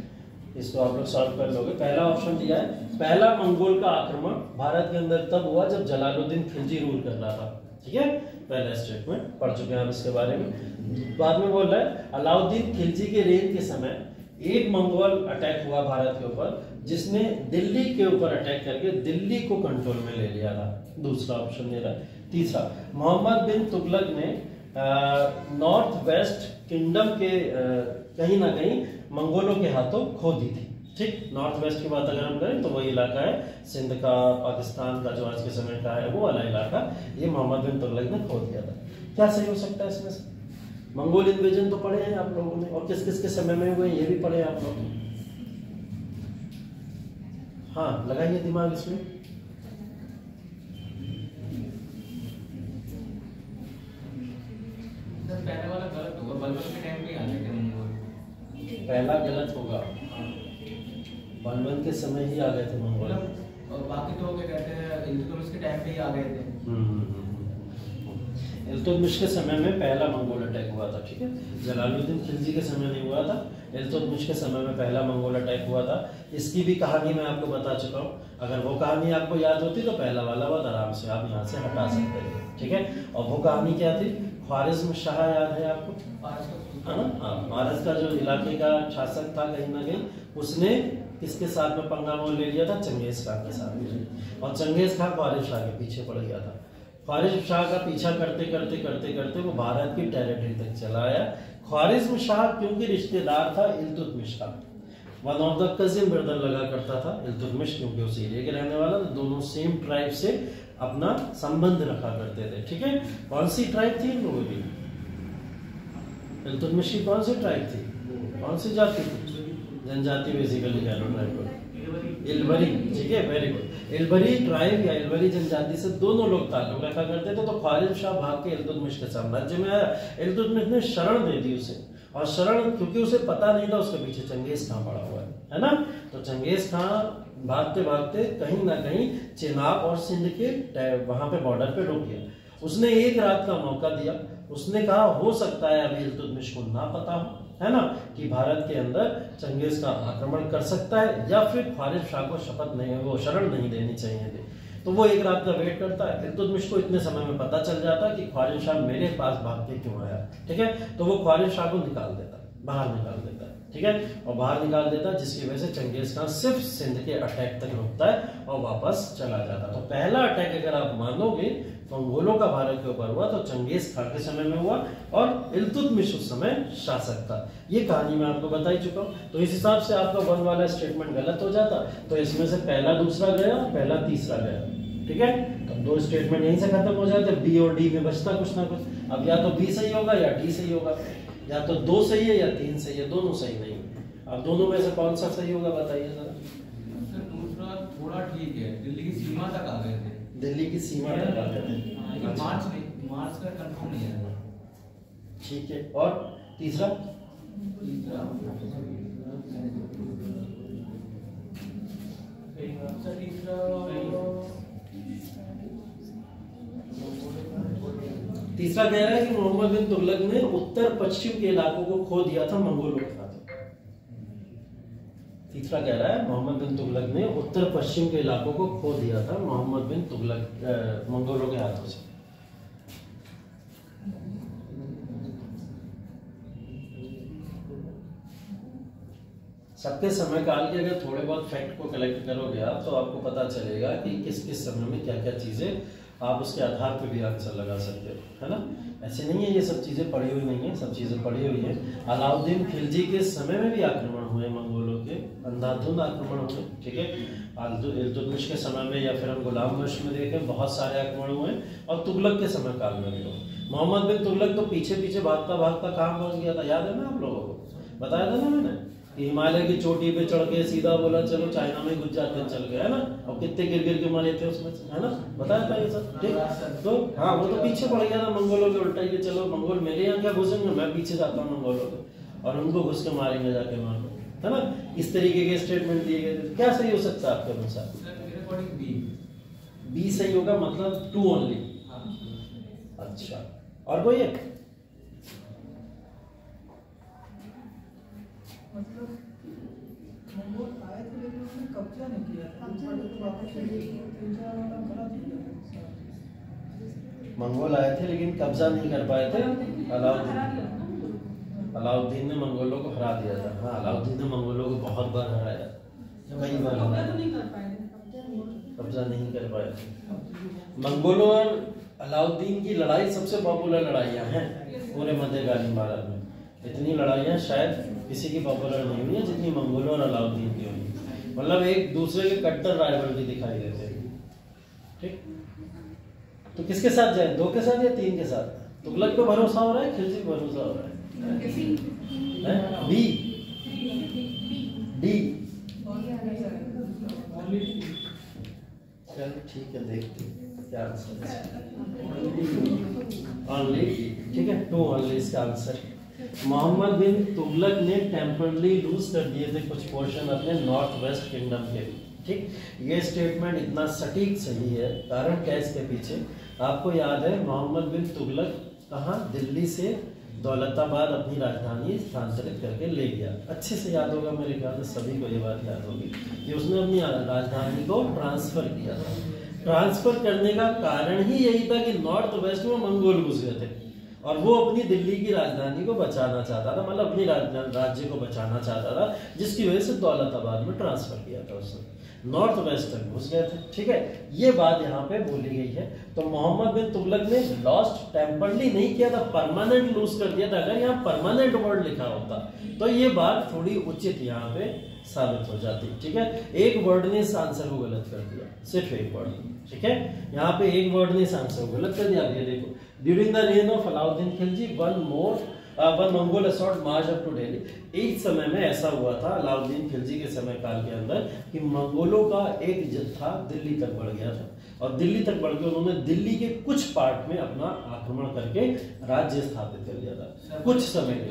इसको आप लोग सॉल्व कर लोगे। पहला ऑप्शन दिया है, पहला मंगोल का आक्रमण भारत के अंदर तब हुआ जब जलालुद्दीन खिलजी रूल कर रहा था, ठीक है। पहला स्टेटमेंट पढ़ चुके हैं आप इसके बारे में। बाद में बोल रहा है अलाउद्दीन खिलजी के रेन के समय एक मंगोल अटैक हुआ भारत के ऊपर, जिसने दिल्ली के ऊपर अटैक करके दिल्ली को कंट्रोल में ले लिया था। दूसरा ऑप्शन दे रहा है। तीसरा, मोहम्मद बिन तुगलक ने नॉर्थ वेस्ट किंगडम के कहीं ना कहीं मंगोलों के हाथों खो दी थी, ठीक। नॉर्थ वेस्ट की बात अगर हम करें तो वही इलाका है सिंध का, पाकिस्तान का जो आज के समय का है वो वाला इलाका, ये मोहम्मद बिन तुगलक ने खो दिया था। क्या सही हो सकता है इसमें से? मंगोल इन्वेजन तो पढ़े हैं आप लोगों ने, और किस किस के समय में हुए ये भी पढ़े हैं आप लोग। हाँ लगाइए दिमाग इसमें। पहले वाला गलत होगा, बलबन के टाइम पे आ गए थे मंगोल। पहला गलत होगा, बलबन के समय ही आ गए थे मंगोल, और बाकी तो क्या कहते हैं इल्तुतमिश के टाइम पे ही आ गए थे। इल्तुतमिश के समय में पहला मंगोल अटैक हुआ था, ठीक है। जलालुद्दीन खिलजी के समय नहीं हुआ था, इल्तुतमिश के समय में पहला मंगोल अटैक हुआ था। इसकी भी कहानी मैं आपको बता चुका हूँ, अगर वो कहानी आपको याद होती तो पहला वाला बहुत आराम से आप यहाँ से हटा सकते थे, ठीक है। और वो कहानी क्या थी? ख्वारिज्म शाह याद है आपको? हाँ, ख्वारिज्म का जो इलाके का शासक था कहीं ना कहीं, उसने किसके साथ में पंगा मोल ले लिया था? चंगेज खान के साथ में। और चंगेज खान ख्वारिज्म शाह के पीछे पड़ गया था। ख्वारिज्म शाह का पीछा करते करते करते करते वो भारत की टेरिटरी तक चला आया। ख्वारिज्म शाह क्योंकि रिश्तेदार था इल्तुतमिश का, one of the cousin brother लगा करता था इल्तुतमिश, क्योंकि उस एरिया के रहने वाला, तो दोनों सेम ट्राइब से अपना संबंध रखा करते थे, ठीक है। कौन सी ट्राइब थी इन लोगों की? इल्तुतमिश की कौन सी ट्राइब थी, कौन सी जाति थी? जनजाति बेसिकली कह लो ट्राइब को, इल्बरी, ठीक है, वेरी गुड। इल्बरी ट्राइब या इल्बरी जनजाति से दोनों लोग ताल्लुक रखा करते थे। तो ख्वारिज्म शाह भाग के इल्तुतमिश के साम्राज्य में आया। इल्तुतमिश ने शरण दे दी उसे, और शरण क्योंकि उसे पता नहीं था उसके पीछे चंगेज खां पड़ा हुआ है ना। तो चंगेज खां भागते भागते कहीं ना कहीं चेनाब और सिंध के वहां पे बॉर्डर पे रुक गया। उसने एक रात का मौका दिया, उसने कहा हो सकता है अभी इल्तुतमिश को ना पता हो, है ना, कि भारत के अंदर चंगेज का आक्रमण कर सकता है, या फिर ख्वारिज्म शाह को शपथ नहीं, वो शरण नहीं देनी चाहिए थी। तो वो एक रात का वेट करता है। इल्तुतमिश को इतने समय में पता चल जाता है कि ख्वारिज्म शाह मेरे पास भाग के क्यों आया, ठीक है। तो वो ख्वारिज्म शाह को निकाल देता है, बाहर निकाल देता है, ठीक है, और बाहर निकाल देता है, जिसकी वजह से चंगेज खान सिर्फ सिंध के अटैक तक रुकता है और वापस चला जाता है। तो पहला अटैक अगर आप मानोगे मंगोलों का भारत के ऊपर हुआ तो चंगेज खान के समय में हुआ और इल्तुतमिश उस समय शासक था। ये कहानी मैं आपको बता ही चुका हूँ। तो इस हिसाब से आपका 1 वाला स्टेटमेंट गलत हो जाता, तो इसमें से पहला दूसरा गया, पहला तीसरा गया, ठीक है। तो 2 स्टेटमेंट यहीं से खत्म हो जाते, बी और डी में बचता कुछ ना कुछ। अब या तो बी सही होगा या डी सही होगा, या तो 2 सही है या 3 सही है, दोनों सही नहीं है। अब दोनों में से कौन सा सही होगा बताइए जरा। दूसरा थोड़ा ठीक है, दिल्ली की सीमा तक आ गए थे। दिल्ली की सीमा तक आ गए थे, लेकिन मार्च का कंफर्म नहीं है। ठीक है। और तीसरा तीसरा कह रहा है कि मोहम्मद बिन तुगलक ने उत्तर पश्चिम के इलाकों को खो दिया था मंगोलों के हाथों। तीसरा कह रहा है मोहम्मद बिन तुगलक ने उत्तर पश्चिम के इलाकों को खो दिया था मोहम्मद बिन तुगलक मंगोलों के हाथों से। सबके समय काल के अगर थोड़े बहुत फैक्ट को कलेक्ट करोगे आप, तो आपको पता चलेगा कि किस किस समय में क्या क्या चीजें, आप उसके आधार पर भी आंसर लगा सकते हो, है ना। ऐसे नहीं है ये सब चीजें पढ़ी हुई नहीं है, सब चीजें पढ़ी हुई है। अलाउद्दीन खिलजी के समय में भी आक्रमण हुए मंगोलों के, अंधाधुंध आक्रमण हुए, ठीक है। इल्तुतमिश के समय में या फिर हम गुलाम वंश में देखें बहुत सारे आक्रमण हुए, और तुगलक के समय काल में भी हुए। मोहम्मद बिन तुगलक तो पीछे पीछे भागता भागता कहाँ पहुंच गया था, याद है ना आप लोगों को, बताया था ना मैंने कि हिमालय की चोटी पे चढ़ के सीधा बोला चलो चाइना में घुस जाते चल गया, है ना। और कितने गिर गिर के मारे थे उसमें, है ना, बताया था ये सब, ठीक। तो हाँ, वो तो पीछे पड़ गया था मंगोलों के उल्टा ही, चलो मंगोल मेरे यहाँ क्या घुसेंगे, मैं पीछे जाता हूँ मंगोलों के और उनको घुस के मारेंगे जाके वहां पे, है ना। इस तरीके के स्टेटमेंट दिए गए थे। क्या सही हो सकता है आपके अनुसार? बी सही होगा, मतलब 2 ओनली। अच्छा, और कोई है? कब्जा नहीं किया, मंगोल आए थे लेकिन कब्जा नहीं कर पाए थे। अलाउद्दीन ने मंगोलों को हरा दिया था। हाँ, अलाउद्दीन ने मंगोलों को बहुत बार हराया, कई बार हराया, कब्जा नहीं कर पाए थे। मंगोलों और अलाउद्दीन की लड़ाई सबसे पॉपुलर लड़ाइयाँ हैं पूरे मध्यकालीन भारत में। इतनी लड़ाइयाँ शायद किसी की पॉपुलर नहीं हुई है जितनी मंगोलों और अलाउद्दीन की हुई। मतलब एक दूसरे के कट्टर राइवल भी दिखाई देते हैं, ठीक। तो किसके साथ जाए, 2 के साथ या 3 के साथ? तुगलक पे भरोसा हो रहा है, खिलजी पे भरोसा हो रहा है? बी, डी, चल ठीक है, देखते क्या आंसर है। ओनली, ठीक है, 2 ओनली इसका आंसर। मोहम्मद बिन तुगलक ने टेम्परली लूज कर दिए थे कुछ पोर्शन अपने नॉर्थ वेस्ट किंगडम के, ठीक। ये स्टेटमेंट इतना सटीक सही है, कारण क्या इसके पीछे आपको याद है? मोहम्मद बिन तुगलक कहाँ, दिल्ली से दौलताबाद अपनी राजधानी स्थानांतरित करके ले गया। अच्छे से याद होगा मेरे ख्याल से सभी को ये बात याद होगी कि उसने अपनी राजधानी को ट्रांसफर किया था। ट्रांसफर करने का कारण ही यही था कि नॉर्थ वेस्ट में मंगोल घुस गए थे और वो अपनी दिल्ली की राजधानी को बचाना चाहता था, मतलब अपनी राज्य को बचाना चाहता था, जिसकी वजह से दौलताबाद में ट्रांसफर किया था उसने, नॉर्थ वेस्ट तक घुस गए थे, ठीक है। ये बात यहाँ पे बोली गई है। तो मोहम्मद बिन तुगलक ने लॉस्ट टेम्परली नहीं किया था, परमानेंट लूज कर दिया था। अगर यहाँ परमानेंट वर्ड लिखा होता तो ये बात थोड़ी उचित यहाँ पे साबित हो जाती, ठीक है। एक वर्ड ने इस आंसर को गलत कर दिया, सिर्फ एक वर्ड, ठीक है। यहाँ पे एक वर्ड ने इस आंसर को गलत कर दिया। ये देखो, during the reign of Alauddin Khilji one Mongol assault march up to Delhi. एक समय में ऐसा हुआ था अलाउद्दीन खिलजी के समय काल के अंदर कि मंगोलों का एक जत्था दिल्ली तक बढ़ गया था और दिल्ली तक बढ़ के उन्होंने दिल्ली के कुछ पार्ट में अपना आक्रमण करके राज्य स्थापित कर लिया था कुछ समय के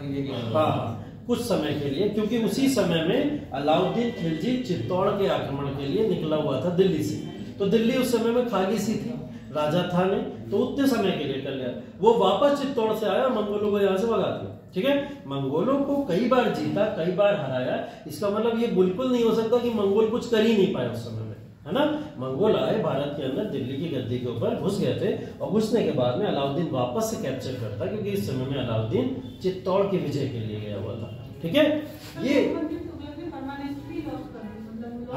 लिए। हाँ, कुछ समय के लिए, क्योंकि उसी समय में अलाउद्दीन खिलजी चित्तौड़ के आक्रमण के लिए निकला हुआ था दिल्ली से। तो दिल्ली उस समय में खाली सी थी, राजा था नहीं, तो उतने समय के लिए कर लिया। वो वापस चित्तौड़ से आया, मंगोलों को यहाँ से भगा दिया, ठीक है। मंगोलों को कई बार जीता, कई बार हराया। इसका मतलब ये बिल्कुल नहीं हो सकता कि मंगोल कुछ कर ही नहीं पाए उस समय में, है ना। मंगोल आए भारत के अंदर, दिल्ली की गद्दी के ऊपर घुस गए थे और घुसने के बाद में अलाउद्दीन वापस से कैप्चर करता, क्योंकि इस समय में अलाउद्दीन चित्तौड़ की विजय के लिए गया हुआ था, ठीक है। ये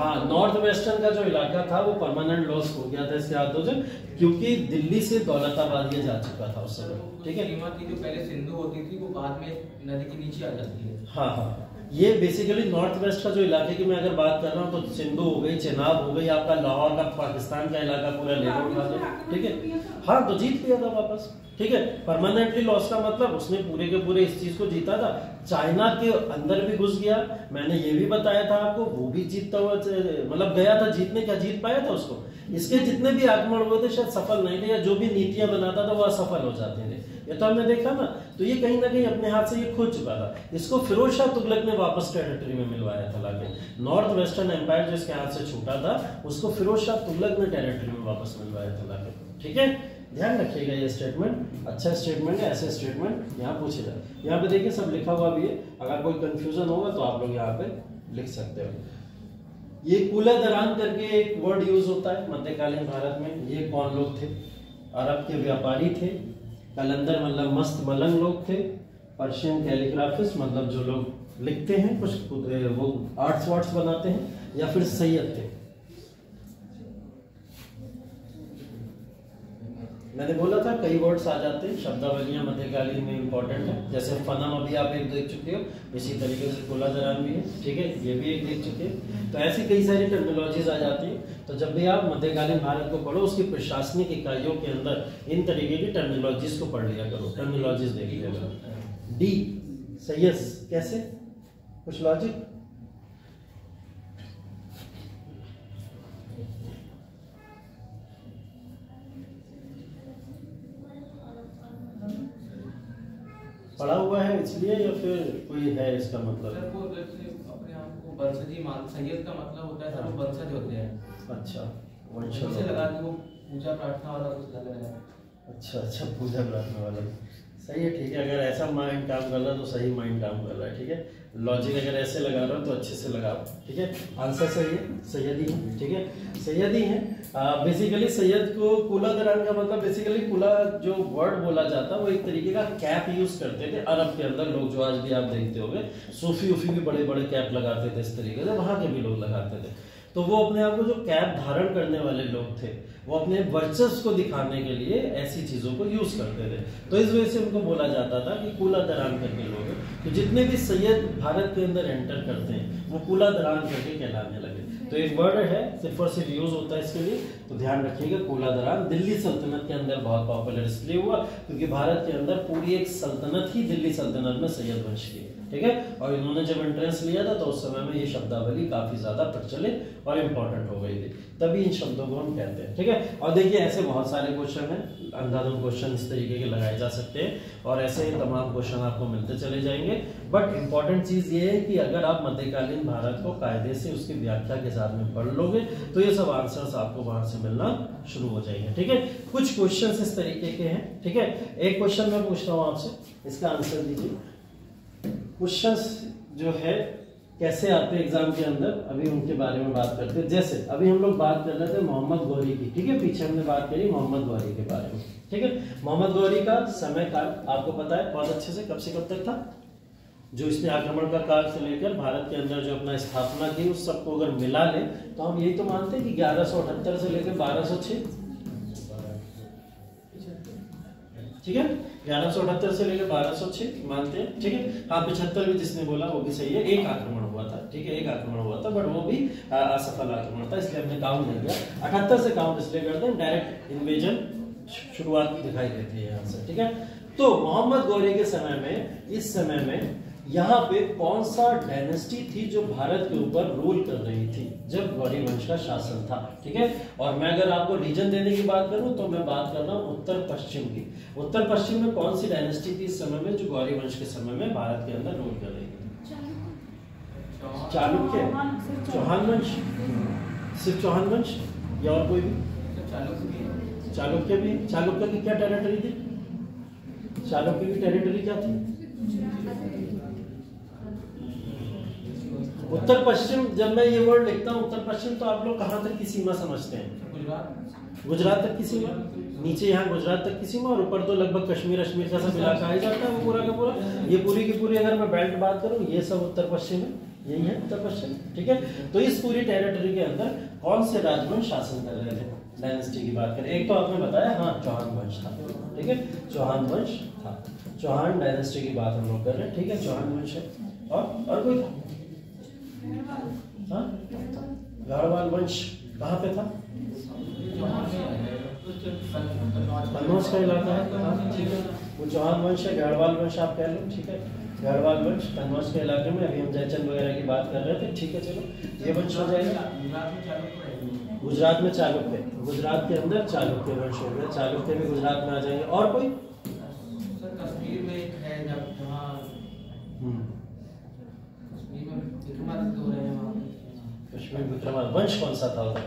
हाँ, नॉर्थ वेस्टर्न का जो इलाका था वो परमानेंट लॉस हो गया था इसके हाथों से, क्योंकि दिल्ली से दौलताबाद ये जा चुका था उस समय, ठीक है। सीमा थी जो पहले सिंधु होती थी वो बाद में नदी के नीचे आ जाती है। हाँ हाँ, ये बेसिकली नॉर्थ वेस्ट का जो इलाके की मैं अगर बात कर रहा हूँ तो सिंधु हो गई, चेनाब हो गई, आपका लाहौर का पाकिस्तान का इलाका पूरा ले उठा दो, ठीक है। हाँ, तो जीत लिया था वापस, ठीक है। परमानेंटली लॉस का मतलब उसने पूरे के पूरे इस चीज को जीता था। चाइना के अंदर भी घुस गया, मैंने ये भी बताया था आपको, वो भी जीतता हुआ मतलब गया था जीतने, क्या जीत पाया था उसको? इसके जितने भी आक्रमण हुए थे शायद सफल नहीं थे, या जो भी नीतियां बनाता था वो असफल हो जाते थे, ये तो हमने देखा ना। तो ये कहीं ना कहीं अपने हाथ से ये खो चुका था। इसको फिरोज शाह तुगलक ने वापस टेरिटरी में मिलवाया था लाके। नॉर्थ वेस्टर्न एम्पायर जो इसके हाथ से छूटा था उसको फिरोज शाह तुगलक ने टेरिटरी में वापस मिलवाया था लाके, ठीक है। ध्यान रखिएगा, ये स्टेटमेंट अच्छा स्टेटमेंट है, ऐसे स्टेटमेंट यहाँ पूछे जाए। यहाँ पे देखिए सब लिखा हुआ भी है, अगर कोई कंफ्यूजन होगा तो आप लोग यहाँ पे लिख सकते हो। ये कूला दरान करके एक वर्ड यूज होता है मध्यकालीन भारत में। ये कौन लोग थे? अरब के व्यापारी थे, कलंदर मतलब मस्त मलंग लोग थे, पर्शियन कैलीग्राफिस्ट मतलब जो लोग लिखते हैं कुछ वो आर्ट्स वार्ट्स बनाते हैं, या फिर सैयद थे। मैंने बोला था कई वर्ड्स आ जाते हैं, शब्दावलियां मध्यकालीन में इंपॉर्टेंट है। जैसे फनम अभी आप एक देख चुके हो, इसी तरीके से कूला दरान भी है, ठीक है, ये भी एक देख चुके हैं। तो ऐसी कई सारी टर्मिनोलॉजीज आ जाती है। तो जब भी आप मध्यकालीन भारत को पढ़ो उसकी प्रशासनिक इकाइयों के अंदर इन तरीके की टर्मिनोलॉजीज को पढ़ लिया करो, टर्मिनोलॉजीज देख लिया करो। डी सैयस, कैसे? कुछ लॉजिक? पढ़ा हुआ है इसलिए, या फिर कोई है इसका मतलब? सर वो अपने आप को वंशजी मान, सैयद का मतलब होता है सर वो वंशज होते हैं। अच्छा, वंशज से लगा कि वो पूजा प्रार्थना वाला कुछ लग रहा है। अच्छा, पूजा प्रार्थना वाला सही है, ठीक है। अगर ऐसा माइंड काम कर रहा है तो सही माइंड काम कर रहा है, ठीक है। लॉजिक अगर ऐसे लगा रहा हो तो अच्छे से लगाओ, ठीक है। आंसर सही है, सैयदी है, ठीक है, सैयदी है। बेसिकली सैयद को कूला दरान का मतलब बेसिकली कूला जो वर्ड बोला जाता है वो एक तरीके का कैप यूज करते थे अरब के अंदर लोग, जो आज भी आप देखते होंगे सूफी उफी भी बड़े बड़े कैप लगाते थे इस तरीके से, वहां के भी लोग लगाते थे। तो वो अपने आप को जो कैप धारण करने वाले लोग थे वो अपने वर्चस्व को दिखाने के लिए ऐसी चीजों को यूज करते थे। तो इस वजह से उनको बोला जाता था कि कूला दरान करके लोग हैं। तो जितने भी सैयद भारत के अंदर एंटर करते हैं वो कूला दरान करके कहलाने लगे। तो एक वर्ड है सिर्फ और सिर्फ यूज होता है इसके लिए, तो ध्यान रखिएगा। कूला दरान दिल्ली सल्तनत के अंदर बहुत पॉपुलर इसलिए हुआ क्योंकि भारत के अंदर पूरी एक सल्तनत ही दिल्ली सल्तनत में सैयद वंश की, ठीक है। और इन्होंने जब एंट्रेंस लिया था तो उस समय में ये शब्दावली काफी ज्यादा प्रचलित और इम्पोर्टेंट हो गई थी, तभी इन शब्दों को हम कहते हैं, ठीक है। और देखिए ऐसे बहुत सारे क्वेश्चन हैं, अंधाधुंध क्वेश्चन इस तरीके के लगाए जा सकते हैं और ऐसे तमाम क्वेश्चन आपको मिलते चले जाएंगे। बट इंपॉर्टेंट चीज ये है कि अगर आप मध्यकालीन भारत को कायदे से उसकी व्याख्या के साथ में पढ़ लोगे तो ये सब आंसर्स आपको वहां से मिलना शुरू हो जाएंगे, ठीक है। कुछ क्वेश्चन इस तरीके के हैं, ठीक है। एक क्वेश्चन मैं पूछता हूँ आपसे, इसका आंसर दीजिए। क्वेश्चंस जो है कैसे आते हैं एग्जाम के अंदर, अभी उनके बारे में बात करते हैं। जैसे अभी हम लोग बात कर रहे थे मोहम्मद गौरी की, ठीक है, पीछे हमने बात करी मोहम्मद गौरी के बारे में, ठीक है। मोहम्मद गौरी का समय काल आपको पता है बहुत अच्छे से, कब से कब तक था? जो इसने आक्रमण का काल से लेकर भारत के अंदर जो अपना स्थापना की उस सबको अगर मिला ले तो हम यही तो मानते हैं कि 1178 से लेकर 1206, ठीक है। 1178 से लेकर 1206 मानते हैं, ठीक है। हाँ 75 भी जिसने बोला वो भी सही है। एक आक्रमण हुआ था, ठीक है, एक आक्रमण हुआ था बट वो भी असफल आक्रमण था, इसलिए हमने काउंट नहीं किया। 78 से काउंट इसलिए करते हैं, डायरेक्ट इन्वेजन शुरुआत दिखाई देती है यहाँ से, ठीक है। तो मोहम्मद गौरी के समय में, इस समय में यहाँ पे कौन सा डायनेस्टी थी जो भारत के ऊपर रूल कर रही थी जब गौरी वंश का शासन था, ठीक है। और मैं अगर आपको रीजन देने की बात करूं तो मैं बात कर रहा हूं उत्तर पश्चिम की। उत्तर पश्चिम में कौन सी डायनेस्टी थी इस समय में जो गौरी वंश के समय में भारत के अंदर रूल कर रही थी? चालुक्य, चौहान वंश, सिर्फ चौहान वंश या और कोई भी? चालुक्य भी। चालुक्य की क्या टेरिटरी थी? चालुक्य की टेरिटरी क्या थी? उत्तर पश्चिम। जब मैं ये वर्ड लिखता हूँ उत्तर पश्चिम तो आप लोग कहाँ तक की सीमा समझते हैं? गुजरात तक की सीमा, नीचे यहाँ गुजरात तक की सीमा, और ऊपर तो लगभग कश्मीर अश्मीर का सब इलाका आ जाता है वो पूरा का पूरा। ये पूरी की पूरी अगर मैं बेल्ट बात करूँ, ये सब उत्तर पश्चिम है, यही है उत्तर पश्चिम, ठीक है। तो इस पूरी टेरिटरी के अंदर कौन से राजवंश शासन कर रहे थे, डायनेस्टी की बात करें। एक तो आपने बताया हाँ चौहान वंश था, ठीक है, चौहान वंश था, चौहान डायनेस्टी की बात हम लोग कर रहे हैं, ठीक है, चौहान वंश है। और कोई था, गढ़वाल वंश कहाँ पे था, कन्नौज का इलाका है, ठीक है, वो चौहान वंश है, गढ़वाल वंश आप कह लो, ठीक है, गढ़वाल वंश कन्नौज के इलाके में, अभी हम जयचंद वगैरह की बात कर रहे थे, ठीक है, चलो ये वंश हो जाएगा। गुजरात में चालुक्य, गुजरात के अंदर चालुक्य वंश हो गया, चालुक्य भी गुजरात में आ जाएंगे। और कोई कश्मीर में एक है जब जहाँ कश्मीर में विक्रमादित्य हो रहे हैं वहाँ पे, कश्मीर विक्रमादित्य वंश कौन सा था उधर,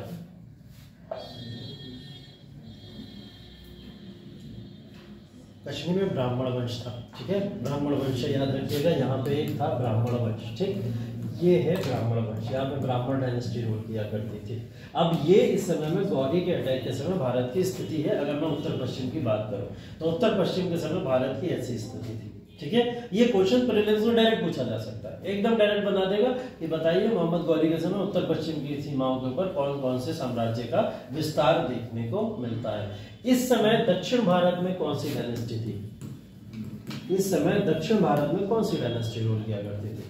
कश्मीर में ब्राह्मण वंश था, ठीक है, ब्राह्मण वंश याद रखिएगा, यहाँ पे एक था ब्राह्मण वंश, ठीक, ये है ब्राह्मण वंश, यहाँ पे ब्राह्मण डायनेस्टी रूल किया करती थी। अब ये इस समय में गौरी के अटैक के समय भारत की स्थिति है, अगर मैं उत्तर पश्चिम की बात करूँ तो उत्तर पश्चिम के समय भारत की ऐसी स्थिति थी, ठीक है। ये क्वेश्चन प्रीलिम्स में डायरेक्ट पूछा जा सकता है, एकदम डायरेक्ट बना देगा कि बताइए मोहम्मद गौरी के समय उत्तर पश्चिम की सीमाओं के ऊपर कौन कौन से साम्राज्य का विस्तार देखने को मिलता है। इस समय दक्षिण भारत में कौन सी डायनेस्टी थी, इस समय दक्षिण भारत में कौन सी डायनेस्टी रूल किया करती थी,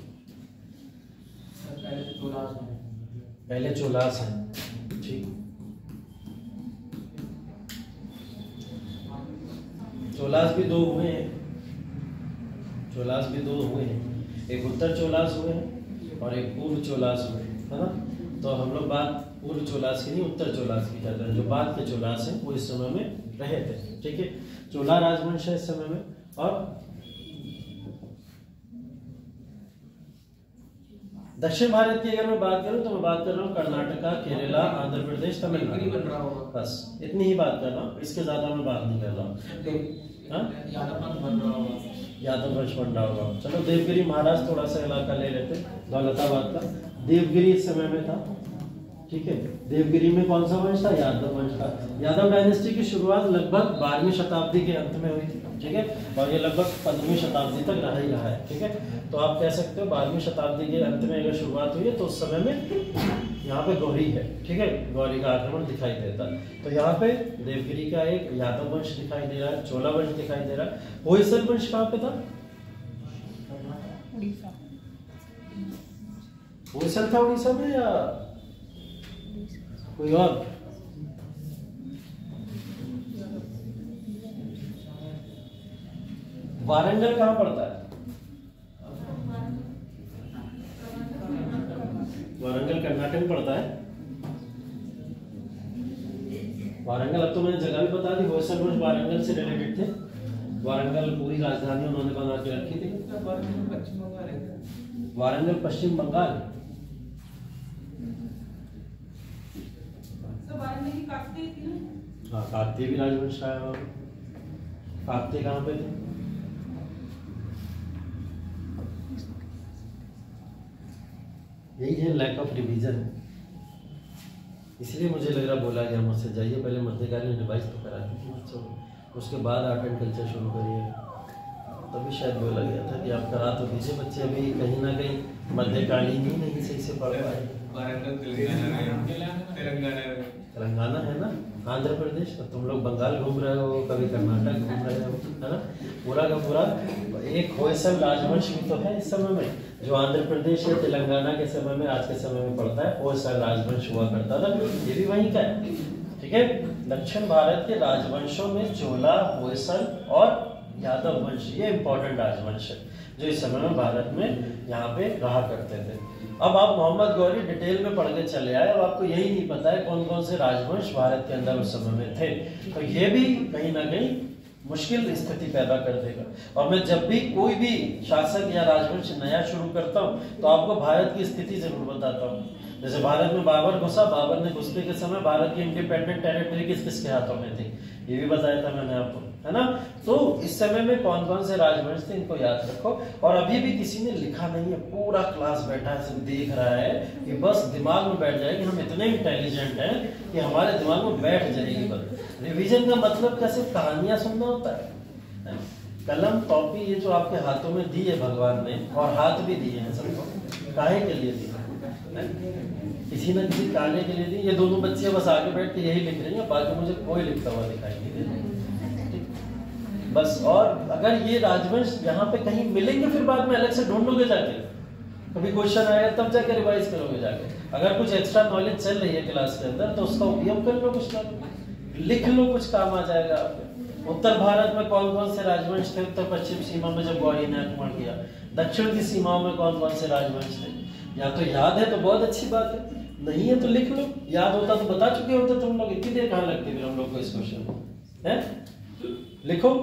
पहले चोलास है, ठीक, चोलास भी दो हुए हैं, चोलास भी दो हुए हैं, एक उत्तर चोलास हुए हैं और एक पूर्व चोलास हुए हैं, है ना। तो हम लोग बात पूर्व चोलास की नहीं उत्तर चोलास की कर रहे हैं, जो बाद के चोलास हैं वो इस समय में रहे थे, ठीक है, चोला राजवंश है इस समय में। और दक्षिण भारत की अगर मैं बात करूं तो मैं बात कर रहा हूँ कर्नाटका, केरला, आंध्र प्रदेश, तमिलनाडु, बस इतनी ही बात कर रहा हूँ, इसके ज्यादा मैं बात नहीं कर रहा हूँ। यादव वंश बन रहा होगा, चलो देवगिरी महाराज थोड़ा सा इलाका ले लेते, दौलताबाद का, देवगिरी इस समय में था, ठीक है, देवगिरी में कौन सा वंश था, यादव वंश था। यादव डायनेस्टी की शुरुआत लगभग 12वीं शताब्दी के अंत में हुई थी, ठीक है, और ये लगभग 15वीं शताब्दी तक रहा ही रहा है, ठीक है। तो आप कह सकते हो 12वीं शताब्दी के अंत में अगर शुरुआत हुई है तो उस समय में यहाँ पे गौरी है, ठीक है, गौरी का आक्रमण दिखाई देता है। तो यहाँ पे देवगिरी का एक यादव वंश दिखाई दे रहा है, चोला वंश दिखाई दे रहा है। होयसल वंश कहाँ पे था, होयसल था उड़ीसा में या कोई और, वारंगल कहाँ पड़ता है, वारंगल कर्नाटक में पड़ता है, वारंगल, अब तो मैंने जगह भी बता दी, होयसल वंश वारंगल से रिलेटेड थे, वारंगल पूरी राजधानी उन्होंने बना के रखी थी, वारंगल पश्चिम बंगाल, हाँ काकतीय भी राजवंश आया होगा, काकतीय कहाँ पे थे, यही है लैक ऑफ रिवीजन, इसलिए मुझे लग रहा बोला गया मुझसे जाइए पहले मध्यकालीन रिवाइज तो करा दीजिए बच्चों को, उसके बाद आर्ट एंड कल्चर शुरू करिए, तभी शायद बोला गया था कि आप करा तो दीजिए, बच्चे अभी कहीं ना कहीं मध्यकालीन ही नहीं सही से पढ़ पाए। तेलंगाना है ना, आंध्र प्रदेश, तो तुम लोग बंगाल घूम रहे हो, कभी कर्नाटक घूम रहे हो, है ना, पूरा का पूरा एक होयसल राजवंश भी तो है इस समय में, जो आंध्र प्रदेश या तेलंगाना के समय में आज के समय में पड़ता है, होयसल राजवंश हुआ करता था, ये भी वहीं का है, ठीक है। दक्षिण भारत के राजवंशों में चोला, होयसल और यादव वंश ये इंपॉर्टेंट राजवंश है जो इस समय में भारत में यहाँ पे रहा करते थे। अब आप मोहम्मद गौरी डिटेल में पढ़ के चले आए, अब आपको यही नहीं पता है कौन कौन से राजवंश भारत के अंदर उस समय में थे, तो ये भी कहीं ना कहीं मुश्किल स्थिति पैदा कर देगा। और मैं जब भी कोई भी शासक या राजवंश नया शुरू करता हूँ तो आपको भारत की स्थिति जरूर बताता हूँ। जैसे भारत में बाबर घुसा, बाबर ने घुसने के समय भारत की इंडिपेंडेंट टेरिटरी किस किस के हाथों में थी, ये भी बताया था मैंने आपको, है ना। तो इस समय में कौन कौन से राजवंश थे इनको याद रखो। और अभी भी किसी ने लिखा नहीं है, पूरा क्लास बैठा है सिर्फ देख रहा है कि बस दिमाग में बैठ जाए कि हम इतने इंटेलिजेंट हैं कि हमारे दिमाग में बैठ जाएगी बात। रिवीजन का मतलब क्या सिर्फ कहानियां सुनना होता है? कलम कॉपी ये जो आपके हाथों में दी है भगवान ने, और हाथ भी दिए हैं सबको, काहे के लिए दिए? किसी न किसी कार्य के लिए दिए। ये दोनों बच्चे बस आगे बैठ के यही लिख रही हैं, बाकी मुझे कोई लिखता हुआ दिखाई नहीं दे रहा बस। और अगर ये राजवंश यहाँ पे कहीं मिलेंगे फिर बाद में अलग से ढूंढोगे जाके, कभी क्वेश्चन आएगा तब जाके रिवाइज करोगे जाके। अगर कुछ एक्स्ट्रा नॉलेज चल रही है क्लास के अंदर तो उसका उपयोग कर लो, कुछ कर लिख लो, कुछ काम आ जाएगा आपके। उत्तर भारत में कौन कौन से राजवंश थे? उत्तर पश्चिम सीमा में जब गौरी ने आक्रमण किया। दक्षिण की सीमाओं में कौन कौन से राजवंश थे? या तो याद है तो बहुत अच्छी बात है, नहीं है तो लिख लो। याद होता तो बता चुके होते तुम लोग, इतनी देर कहाँ लगती फिर हम लोग को इस क्वेश्चन में, है? लिखो।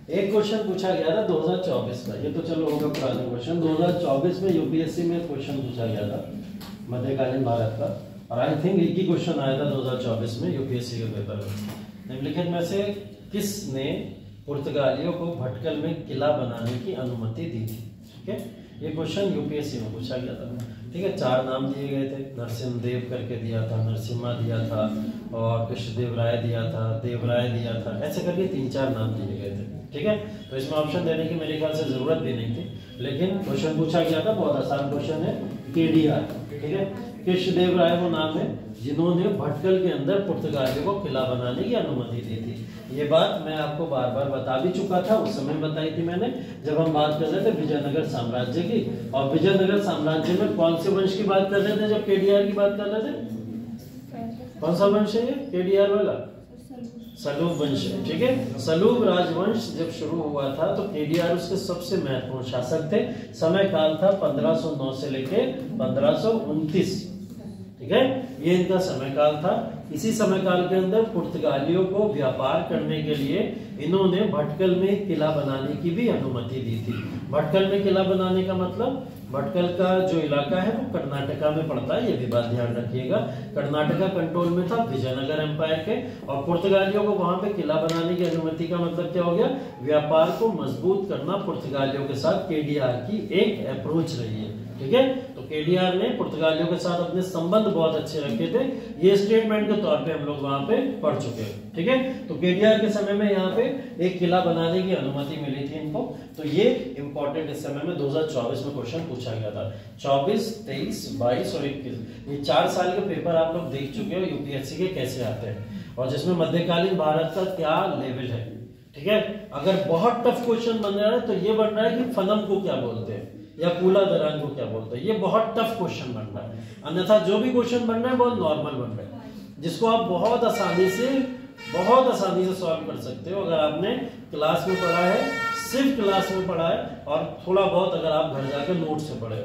एक क्वेश्चन पूछा गया था 2024 का, ये तो चलो होगा पुराना क्वेश्चन। 2024 में यूपीएससी में क्वेश्चन पूछा गया था मध्यकालीन भारत का, और आई थिंक एक ही क्वेश्चन आया था 2024 में यूपीएससी के पेपर में। निम्नलिखित में से किसने पुर्तगालियों को भटकल में किला बनाने की अनुमति दी थी? ठीक है, ये क्वेश्चन यूपीएससी में पूछा गया था। ठीक है, 4 नाम दिए गए थे। नरसिम्हदेव करके दिया था, नरसिम्हा दिया था, और कृष्णदेव राय दिया था, देवराय दिया था, ऐसे करके 3-4 नाम दिए गए थे। ठीक है, तो इसमें ऑप्शन देने की मेरे ख्याल से जरूरत भी नहीं थी, लेकिन क्वेश्चन पूछा गया था, बहुत आसान क्वेश्चन है। केडीआर, ठीक है, कृष्णदेव राय वो नाम है जिन्होंने भटकल के अंदर पुर्तगालियों को किला बनाने की अनुमति दी थी। ये बात मैं आपको बार बार बता भी चुका था, उस समय बताई थी मैंने जब हम बात कर रहे थे विजयनगर साम्राज्य की। और विजयनगर साम्राज्य में कौन से वंश की बात कर रहे थे जब केडीआर की बात कर रहे थे? कौन सा वंश है ये केडीआर वाला? सलूब वंश है। ठीक है, सलूब राजवंश जब शुरू हुआ था तो केडीआर उसके सबसे महत्वपूर्ण शासक थे। समय काल था 1509 से लेके 1529। ठीक है, ये इनका समय काल था। इसी समय काल के अंदर पुर्तगालियों को व्यापार करने के लिए इन्होंने भटकल में किला बनाने की भी अनुमति दी थी। भटकल में किला बनाने का मतलब, भटकल का जो इलाका है वो कर्नाटका में पड़ता है, ये भी बात ध्यान रखिएगा। कर्नाटका कंट्रोल में था विजयनगर एम्पायर के, और पुर्तगालियों को वहां पे किला बनाने की अनुमति का मतलब क्या हो गया? व्यापार को मजबूत करना पुर्तगालियों के साथ केडीआर की एक अप्रोच रही है। ठीक है, तो केडीआर ने पुर्तगालियों के साथ अपने संबंध बहुत अच्छे रखे थे, ये स्टेटमेंट के तौर पे हम लोग वहां पे पढ़ चुके हैं। ठीक है, तो केडीआर के समय में यहाँ पे एक किला बनाने की अनुमति मिली थी इनको। तो ये इंपॉर्टेंट इस समय में 2024 में क्वेश्चन पूछा गया था। 24, 23, 22 और 21 ये 4 साल के पेपर आप लोग देख चुके हो यूपीएससी के कैसे आते हैं, और जिसमें मध्यकालीन भारत का क्या लेवल है। ठीक है, अगर बहुत टफ क्वेश्चन बन रहा है तो ये बन रहा है कि फनम को क्या बोलते हैं या कूला दरान को क्या बोलते हैं, ये बहुत टफ क्वेश्चन बन रहा है। अन्यथा जो भी क्वेश्चन बन रहा है बहुत नॉर्मल बन रहा है, जिसको आप बहुत आसानी से सॉल्व कर सकते हो अगर आपने क्लास में पढ़ा है, सिर्फ क्लास में पढ़ा है, और थोड़ा बहुत अगर आप घर जाकर नोट से पढ़े।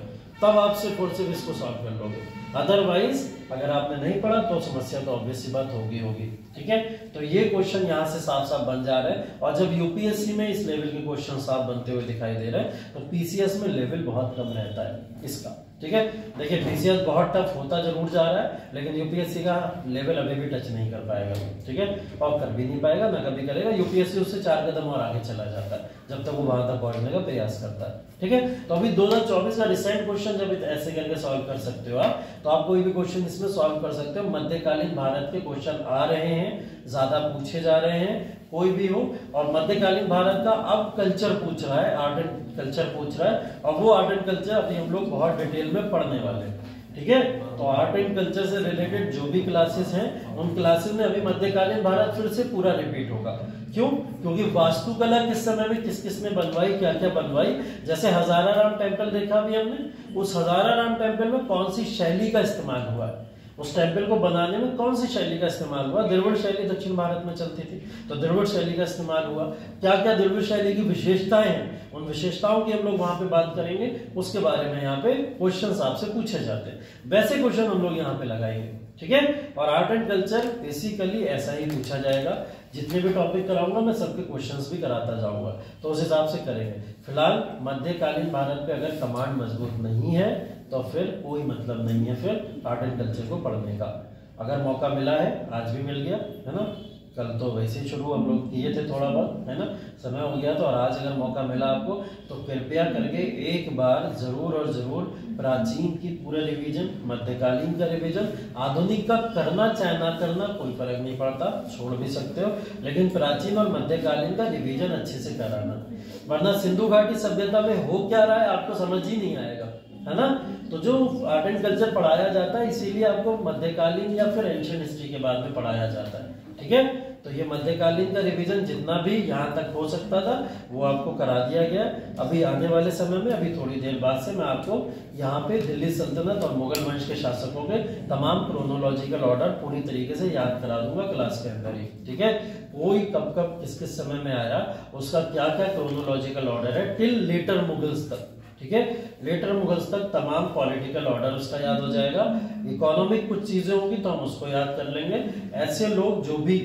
तब आप सिर्फ और सिर्फ इसको सॉल्व कर लोगे। अदरवाइज अगर आपने नहीं पढ़ा तो समस्या तो ऑब्वियस सी बात होगी। ठीक है, तो ये क्वेश्चन यहाँ से साफ साफ बन जा रहे हैं। और जब यूपीएससी में इस लेवल के क्वेश्चन साफ बनते हुए दिखाई दे रहे हैं, तो पीसीएस में लेवल बहुत कम रहता है इसका। ठीक है, देखिए पीसीएस बहुत टफ होता जरूर जा रहा है, लेकिन यूपीएससी का लेवल अभी भी टच नहीं कर पाएगा। ठीक है, और कर भी नहीं पाएगा, ना कभी करेगा। यूपीएससी उससे 4 कदम और आगे चला जाता है जब तक वो वहां तक पहुंचने का प्रयास करता है। ठीक है, तो अभी 2024 का रिसेंट क्वेश्चन जब ऐसे करके सॉल्व कर सकते हो आप, तो आप कोई भी क्वेश्चन इसमें सॉल्व कर सकते हो। मध्यकालीन भारत के क्वेश्चन आ रहे हैं, ज्यादा पूछे जा रहे हैं, कोई भी हो। और मध्यकालीन भारत का अब कल्चर पूछ रहा है, आर्ट एंड कल्चर पूछ रहा है, और वो आर्ट एंड कल्चर अभी हम लोग बहुत डिटेल में पढ़ने वाले हैं। ठीक है, तो आर्ट एंड कल्चर से रिलेटेड जो भी क्लासेस हैं, उन क्लासेस में अभी मध्यकालीन भारत फिर से पूरा रिपीट होगा। क्यों? क्योंकि वास्तुकला किस समय में किस किस ने बनवाई, क्या क्या बनवाई। जैसे हजाराराम टेम्पल देखा अभी हमने, उस हजाराराम टेम्पल में कौन सी शैली का इस्तेमाल हुआ है, उस टेम्पल को बनाने में कौन सी शैली का इस्तेमाल हुआ। द्रविड़ शैली दक्षिण भारत में चलती थी, तो द्रविड़ शैली का इस्तेमाल हुआ। क्या क्या द्रविड़ शैली की विशेषताएं हैं, उन विशेषताओं की हम लोग वहां पे बात करेंगे। उसके बारे में यहाँ पे क्वेश्चन आपसे पूछे जाते हैं, वैसे क्वेश्चन हम लोग यहाँ पे लगाएंगे। ठीक है, और आर्ट एंड कल्चर बेसिकली ऐसा ही पूछा जाएगा। जितने भी टॉपिक कराऊंगा मैं सबके क्वेश्चंस भी कराता जाऊंगा, तो उस हिसाब से करेंगे। फिलहाल मध्यकालीन भारत पे अगर कमांड मजबूत नहीं है तो फिर कोई मतलब नहीं है फिर आर्ट एंड कल्चर को पढ़ने का। अगर मौका मिला है, आज भी मिल गया है ना, कल तो वैसे ही शुरू हम लोग किए थे थोड़ा बहुत, है ना, समय हो गया, तो और आज अगर मौका मिला आपको तो कृपया करके एक बार जरूर और जरूर प्राचीन की पूरा रिवीजन, मध्यकालीन का रिवीजन, आधुनिक का करना चाहे ना करना कोई फर्क नहीं पड़ता, छोड़ भी सकते हो, लेकिन प्राचीन और मध्यकालीन का रिवीजन अच्छे से कराना, वरना सिंधु घाटी सभ्यता में हो क्या रहा है आपको समझ ही नहीं आएगा, है ना। तो जो आर्ट एंड कल्चर पढ़ाया जाता है इसीलिए आपको मध्यकालीन या फिर एंशिएंट हिस्ट्री के बाद में पढ़ाया जाता है। ठीक है, तो ये मध्यकालीन का रिवीजन जितना भी यहाँ तक हो सकता था वो आपको करा दिया गया। अभी आने वाले समय में, अभी थोड़ी देर बाद से मैं आपको यहाँ पे दिल्ली सल्तनत और मुगल वंश के शासकों के तमाम क्रोनोलॉजिकल ऑर्डर पूरी तरीके से याद करा दूंगा क्लास के अंदर ही। ठीक है, कोई कब कब किस किस समय में आया, उसका क्या क्या क्रोनोलॉजिकल ऑर्डर है टिल लेटर मुगल्स तक। ठीक है, लेटर मुगल्स तक तमाम पॉलिटिकल ऑर्डर उसका याद हो जाएगा। इकोनॉमिक कुछ चीजें होंगी तो हम उसको याद कर लेंगे। ऐसे लोग जो भी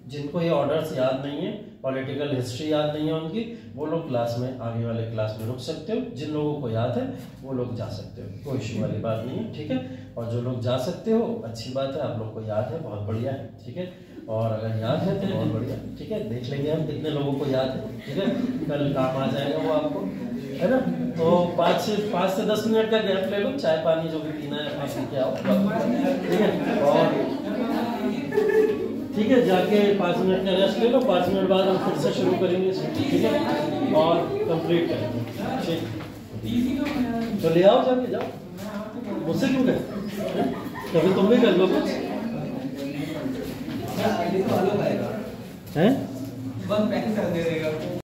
जिनको ये ऑर्डर्स याद नहीं है, पॉलिटिकल हिस्ट्री याद नहीं है उनकी, वो लोग क्लास में, आगे वाले क्लास में रुक सकते हो। जिन लोगों को याद है वो लोग जा सकते हो, कोई इशू वाली बात नहीं है। ठीक है, और जो लोग जा सकते हो अच्छी बात है, आप लोग को याद है, बहुत बढ़िया है। ठीक है, और अगर याद है तो बहुत बढ़िया। ठीक है, देख लेंगे हम कितने लोगों को याद है। ठीक है, कल काम आ जाएगा वो आपको, है ना। तो 5 से 10 मिनट का गैप ले लो, चाय पानी जो भी पीना है अपना पी के आओ। ठीक है, और ठीक है, जाके 5 मिनट का रेस्ट ले लो, 5 मिनट बाद हम फिर से शुरू करेंगे। ठीक है, और कंप्लीट करेंगे। ठीक, तो ले आओ, जाके जाओ, मुझसे क्यों करें, कभी तुम भी कर लो कुछ ये तो अलग आएगा हैं, बस पैक कर दे देगा।